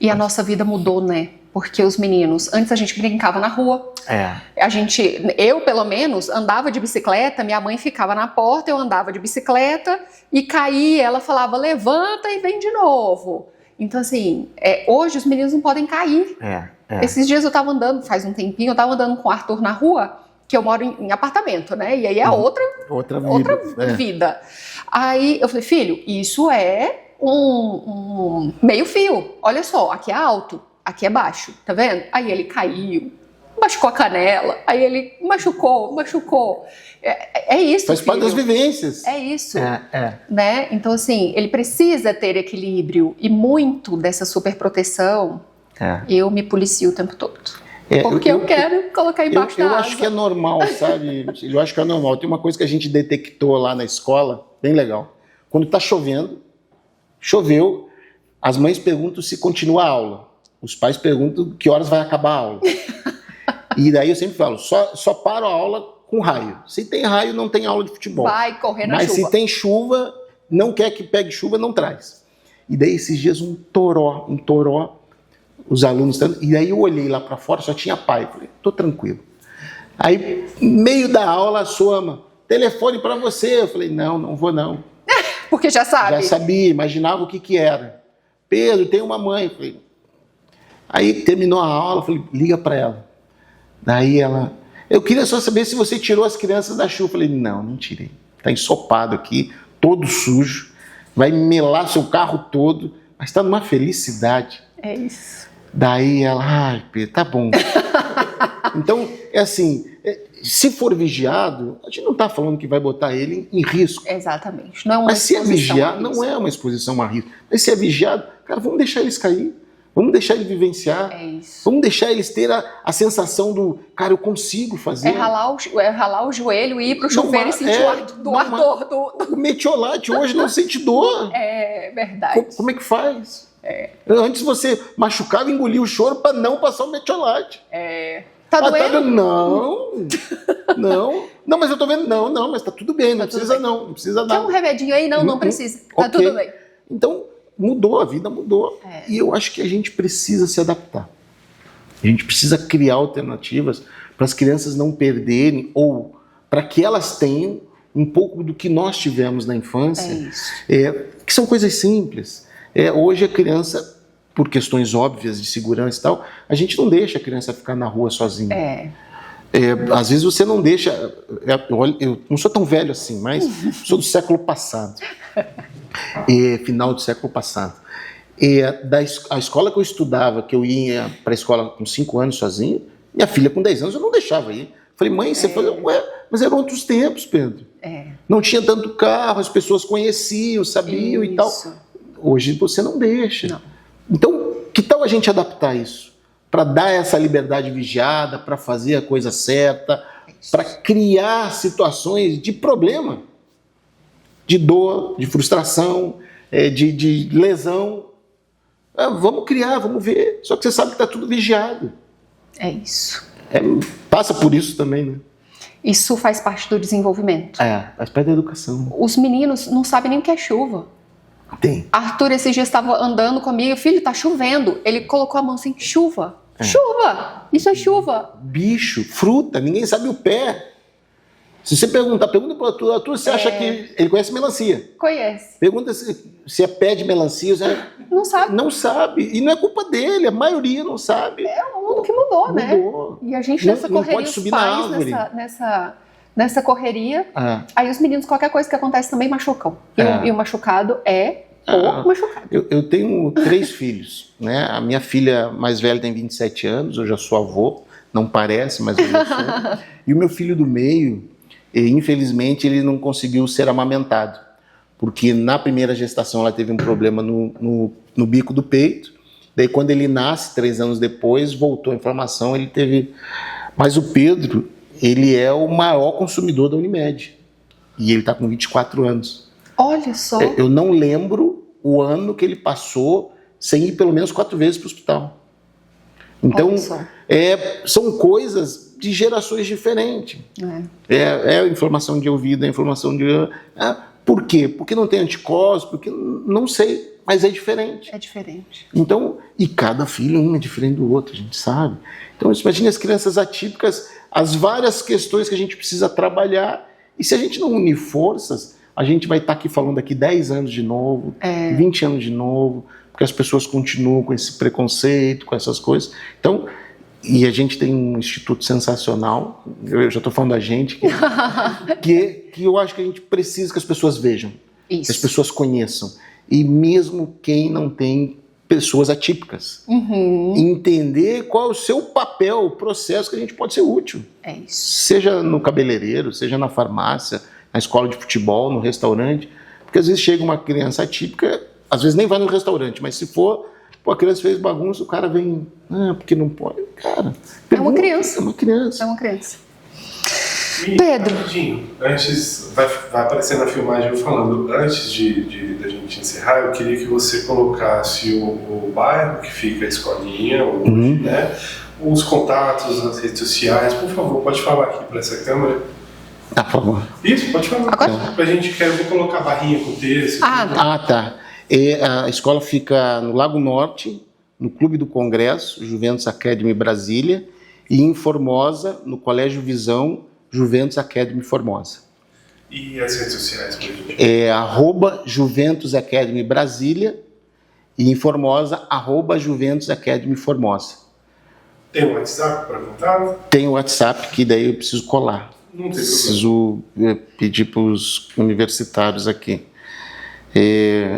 E a nossa vida mudou, né? Porque os meninos, antes a gente brincava na rua. Eu, pelo menos, andava de bicicleta, minha mãe ficava na porta, eu andava de bicicleta e caía, ela falava, levanta e vem de novo. Então, assim, hoje os meninos não podem cair. Esses dias eu tava andando, faz um tempinho, eu tava andando com o Arthur na rua que eu moro em apartamento, né? E aí é outra vida. Aí eu falei, filho, isso é um meio fio. Olha só, aqui é alto, aqui é baixo, tá vendo? Aí ele caiu, machucou a canela, aí ele machucou. É isso, faz parte das vivências. É isso. Né? Então, assim, ele precisa ter equilíbrio e muito dessa superproteção. Eu me policio o tempo todo. Porque eu quero colocar embaixo da asa. Eu acho que é normal, sabe? Eu acho que é normal. Tem uma coisa que a gente detectou lá na escola, bem legal. Quando está choveu, as mães perguntam se continua a aula. Os pais perguntam que horas vai acabar a aula. E daí eu sempre falo, só paro a aula com raio. Se tem raio, não tem aula de futebol. Vai correr na chuva. Mas se tem chuva, não quer que pegue chuva, não traz. E daí esses dias um toró, os alunos, e aí eu olhei lá para fora, só tinha pai, falei, tô tranquilo. Aí, meio da aula, Soma, telefone para você, eu falei, não vou não. Porque já sabe. Já sabia, imaginava o que era. Pedro, tem uma mãe, eu falei. Aí terminou a aula, eu falei, liga para ela. Daí ela, eu queria só saber se você tirou as crianças da chuva. Eu falei, não tirei, tá ensopado aqui, todo sujo, vai melar seu carro todo, mas tá numa felicidade. É isso. Daí ela, ai, Pedro, tá bom. Então, é assim, se for vigiado, a gente não está falando que vai botar ele em risco. Exatamente. Não é uma mas se é vigiado, não é uma exposição a risco. Mas se é vigiado, cara, vamos deixar eles cair. Vamos deixar ele vivenciar. É isso. Vamos deixar eles ter a sensação do, cara, eu consigo fazer. É ralar o joelho e ir pro chuveiro e sentir o ardor do... O metiolate hoje não sente dor. É verdade. Como é que faz? Antes você machucava e engolia o choro para não passar o metiolate. Tá doendo? Não, mas eu tô vendo. Não, mas tá tudo bem, não precisa nada. Quer um remedinho aí? Não precisa. Tá tudo bem. Então, mudou, a vida mudou. E eu acho que a gente precisa se adaptar. A gente precisa criar alternativas para as crianças não perderem ou para que elas tenham um pouco do que nós tivemos na infância. Que são coisas simples. Hoje a criança, por questões óbvias de segurança e tal, a gente não deixa a criança ficar na rua sozinha. Às vezes você não deixa... Eu não sou tão velho assim, mas sou do século passado. Final do século passado. A escola que eu estudava, que eu ia para a escola com 5 anos sozinho, minha filha com 10 anos eu não deixava ir. Falei, mãe, você falou, mas eram outros tempos, Pedro. Não tinha tanto carro, as pessoas conheciam, sabiam e tal. Hoje você não deixa. Não. Então, que tal a gente adaptar isso? Para dar essa liberdade vigiada, para fazer a coisa certa, para criar situações de problema, de dor, de frustração, de lesão. Vamos criar, vamos ver. Só que você sabe que está tudo vigiado. É isso. Passa por isso também, né? Isso faz parte do desenvolvimento. Faz parte da educação. Os meninos não sabem nem o que é chuva. Tem. Arthur esses dias estava andando comigo, filho, tá chovendo. Ele colocou a mão assim, chuva. Chuva! Isso é chuva. Bicho, fruta, ninguém sabe o pé. Se você pergunta para o Arthur, você acha que ele conhece melancia? Conhece. Pergunta se é pé de melancia. Não sabe. Não sabe. E não é culpa dele, a maioria não sabe. É o mundo que mudou, né? Mudou. E a gente nessa correria, não pode subir na árvore. Nessa correria, aí os meninos, qualquer coisa que acontece também machucam. E o machucado machucado. Eu tenho 3 filhos, né? A minha filha mais velha tem 27 anos, eu já sou avô, não parece, mas eu já sou. E o meu filho do meio, infelizmente, ele não conseguiu ser amamentado, porque na primeira gestação ela teve um problema no bico do peito, daí quando ele nasce, 3 anos depois, voltou a inflamação, ele teve... Mas o Pedro, ele é o maior consumidor da Unimed, e ele está com 24 anos. Olha só. Eu não lembro o ano que ele passou sem ir pelo menos 4 vezes para o hospital. Então, são coisas de gerações diferentes. É a inflamação de ouvido, é a inflamação de... Por quê? Porque não tem anticorpos, porque não sei, mas é diferente. É diferente. Então, e cada filho um é diferente do outro, a gente sabe. Então, imagine as crianças atípicas, as várias questões que a gente precisa trabalhar, e se a gente não unir forças, a gente vai estar aqui falando daqui 10 anos de novo, 20 anos de novo, porque as pessoas continuam com esse preconceito, com essas coisas. Então, E a gente tem um instituto sensacional, eu já estou falando da gente, que eu acho que a gente precisa que as pessoas vejam, que as pessoas conheçam. E mesmo quem não tem pessoas atípicas. Entender qual é o seu papel, o processo que a gente pode ser útil. É isso. Seja no cabeleireiro, seja na farmácia, na escola de futebol, no restaurante. Porque às vezes chega uma criança atípica, às vezes nem vai no restaurante, mas se for, pô, a criança fez bagunça, o cara vem, porque não pode. Cara, é uma criança. É uma criança. É uma criança. E, Pedro. Rapidinho, antes, vai aparecer na filmagem eu falando, antes da gente encerrar, eu queria que você colocasse o bairro que fica a escolinha, né, os contatos, as redes sociais, por favor, pode falar aqui para essa câmera. Por favor. Isso, pode falar. Agora? Pra gente, eu vou colocar a barrinha com texto. Tá. A escola fica no Lago Norte, no Clube do Congresso, Juventus Academy Brasília, e em Formosa, no Colégio Visão, Juventus Academy Formosa. E as redes sociais, por gente? @Juventus Academy Brasília e em Formosa, @Juventus Academy Formosa. Tem um WhatsApp para contar? Tem o WhatsApp, que daí eu preciso colar. Não tem Preciso pedir para os universitários aqui.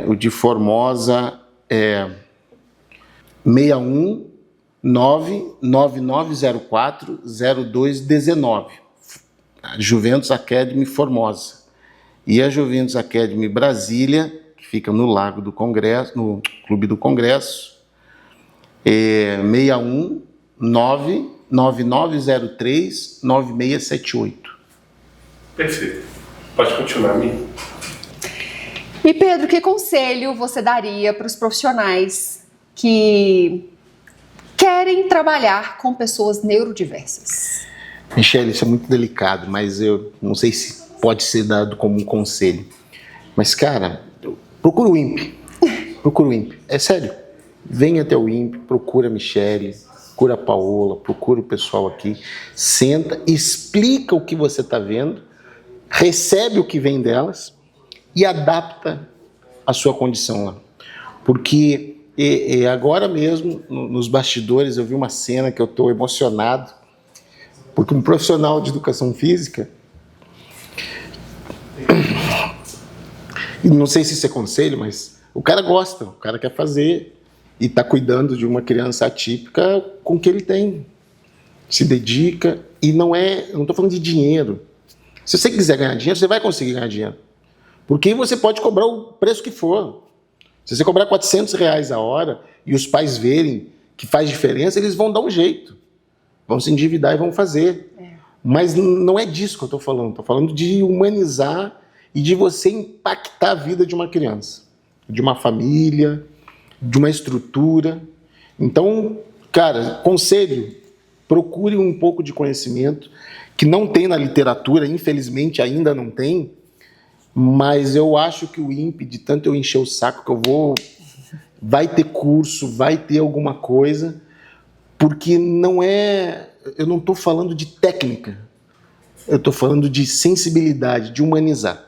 O de Formosa é 61 99904 0219. Juventus Academy Formosa. E a Juventus Academy Brasília, que fica no Lago do Congresso, no Clube do Congresso, é 61 99903 9678. Perfeito. Pode continuar, Mi. E Pedro, que conselho você daria para os profissionais que querem trabalhar com pessoas neurodiversas? Michele, isso é muito delicado, mas eu não sei se pode ser dado como um conselho. Mas, cara, procura o INPE. Procura o INPE. É sério. Vem até o INPE, procura a Michele, procura a Paola, procura o pessoal aqui. Senta, explica o que você está vendo, recebe o que vem delas e adapta a sua condição lá. Porque agora mesmo, nos bastidores, eu vi uma cena que eu estou emocionado, porque um profissional de educação física, não sei se isso é conselho, mas o cara gosta, o cara quer fazer e está cuidando de uma criança atípica com o que ele tem, se dedica, e eu não estou falando de dinheiro. Se você quiser ganhar dinheiro, você vai conseguir ganhar dinheiro, porque você pode cobrar o preço que for. Se você cobrar R$400 a hora e os pais verem que faz diferença, eles vão dar um jeito. Vão se endividar e vão fazer. Mas não é disso que eu estou falando de humanizar e de você impactar a vida de uma criança, de uma família, de uma estrutura. Então, cara, conselho, procure um pouco de conhecimento, que não tem na literatura, infelizmente ainda não tem, mas eu acho que o INPE, de tanto eu encher o saco que vai ter curso, vai ter alguma coisa, porque eu não estou falando de técnica, eu estou falando de sensibilidade, de humanizar.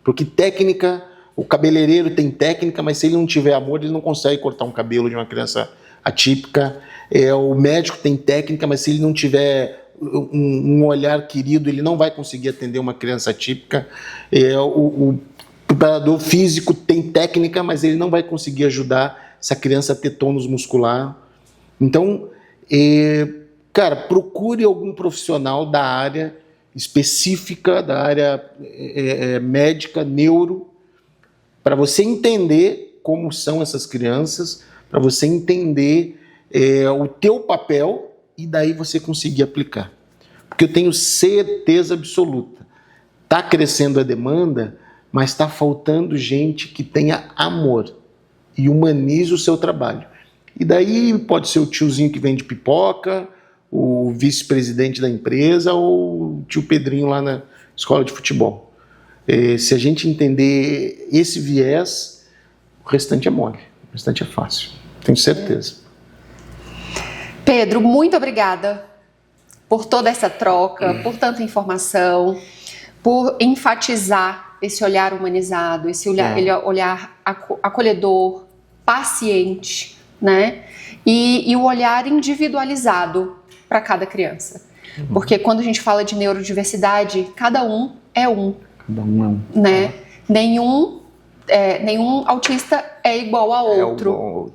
Porque técnica, o cabeleireiro tem técnica, mas se ele não tiver amor, ele não consegue cortar um cabelo de uma criança atípica. O médico tem técnica, mas se ele não tiver um olhar querido, ele não vai conseguir atender uma criança atípica. O preparador físico tem técnica, mas ele não vai conseguir ajudar essa criança a ter tônus muscular. Então, cara, procure algum profissional da área específica, da área médica, neuro, para você entender como são essas crianças, para você entender o teu papel e daí você conseguir aplicar. Porque eu tenho certeza absoluta, está crescendo a demanda, mas está faltando gente que tenha amor e humanize o seu trabalho. E daí pode ser o tiozinho que vende pipoca, o vice-presidente da empresa ou o tio Pedrinho lá na escola de futebol. Se a gente entender esse viés, o restante é mole, o restante é fácil, tenho certeza. Pedro, muito obrigada por toda essa troca, por tanta informação, por enfatizar esse olhar humanizado, esse olhar acolhedor, paciente, né? E o olhar individualizado para cada criança. Porque quando a gente fala de neurodiversidade, cada um é um. Cada um é um. Né? Nenhum autista é igual a outro.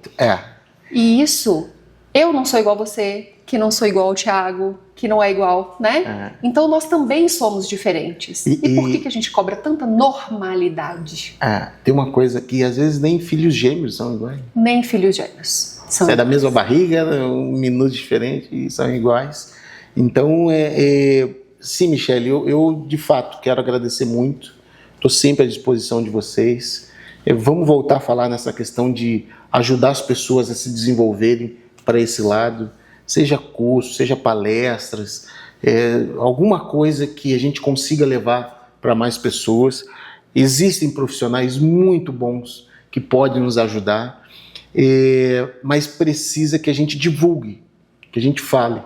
E isso, eu não sou igual a você, que não sou igual ao Thiago, que não é igual, né? Então nós também somos diferentes. E por que a gente cobra tanta normalidade? Tem uma coisa que às vezes nem filhos gêmeos são iguais. Nem filhos gêmeos. Você é da mesma barriga, um minuto diferente e são iguais. Então, sim, Michele, eu de fato quero agradecer muito. Estou sempre à disposição de vocês. Vamos voltar a falar nessa questão de ajudar as pessoas a se desenvolverem para esse lado. Seja curso, seja palestras, alguma coisa que a gente consiga levar para mais pessoas. Existem profissionais muito bons que podem nos ajudar, mas precisa que a gente divulgue, que a gente fale.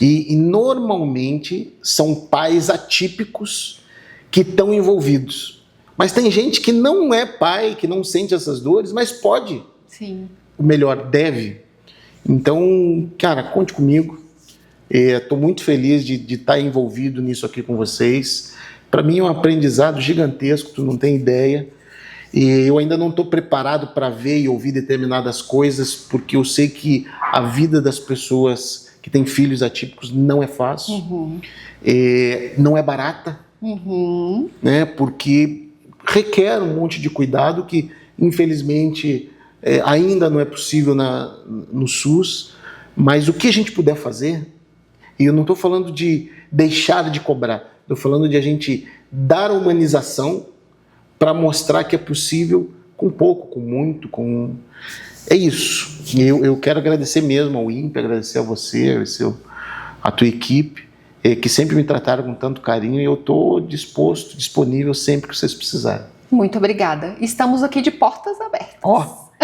E normalmente são pais atípicos que estão envolvidos. Mas tem gente que não é pai, que não sente essas dores, mas pode. Sim. O melhor, deve. Então, cara, conte comigo. Estou muito feliz de estar envolvido nisso aqui com vocês. Para mim é um aprendizado gigantesco, tu não tem ideia. E eu ainda não estou preparado para ver e ouvir determinadas coisas, porque eu sei que a vida das pessoas que têm filhos atípicos não é fácil, não é barata, né? Porque requer um monte de cuidado que, infelizmente, ainda não é possível no SUS, mas o que a gente puder fazer, e eu não estou falando de deixar de cobrar, estou falando de a gente dar humanização para mostrar que é possível com pouco, com muito, É isso. Eu quero agradecer mesmo ao INPE, agradecer a você, a tua equipe, que sempre me trataram com tanto carinho, e eu estou disponível sempre que vocês precisarem. Muito obrigada. Estamos aqui de portas abertas.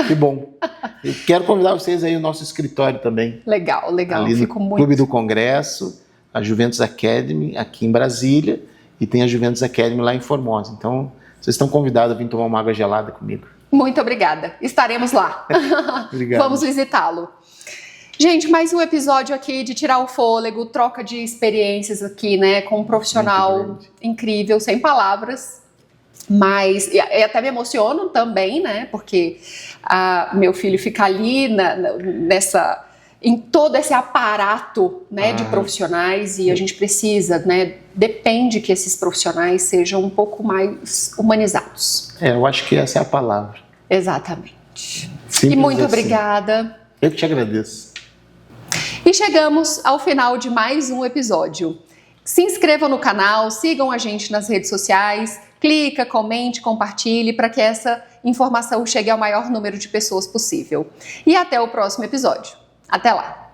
Que bom. Eu quero convidar vocês aí ao nosso escritório também. Legal. Ali Fico no muito... Clube do Congresso, a Juventus Academy aqui em Brasília, e tem a Juventus Academy lá em Formosa. Então, vocês estão convidados a vir tomar uma água gelada comigo. Muito obrigada. Estaremos lá. Obrigado. Vamos visitá-lo. Gente, mais um episódio aqui de tirar o fôlego, troca de experiências aqui, né, com um profissional incrível, sem palavras. Mas até me emociono também, né? Porque meu filho fica ali em todo esse aparato, né, de profissionais, e a gente precisa, né? Depende que esses profissionais sejam um pouco mais humanizados. Eu acho que essa é a palavra. Exatamente. Simples e muito assim. Obrigada. Eu que te agradeço. E chegamos ao final de mais um episódio. Se inscrevam no canal, sigam a gente nas redes sociais, clica, comente, compartilhe para que essa informação chegue ao maior número de pessoas possível. E até o próximo episódio. Até lá!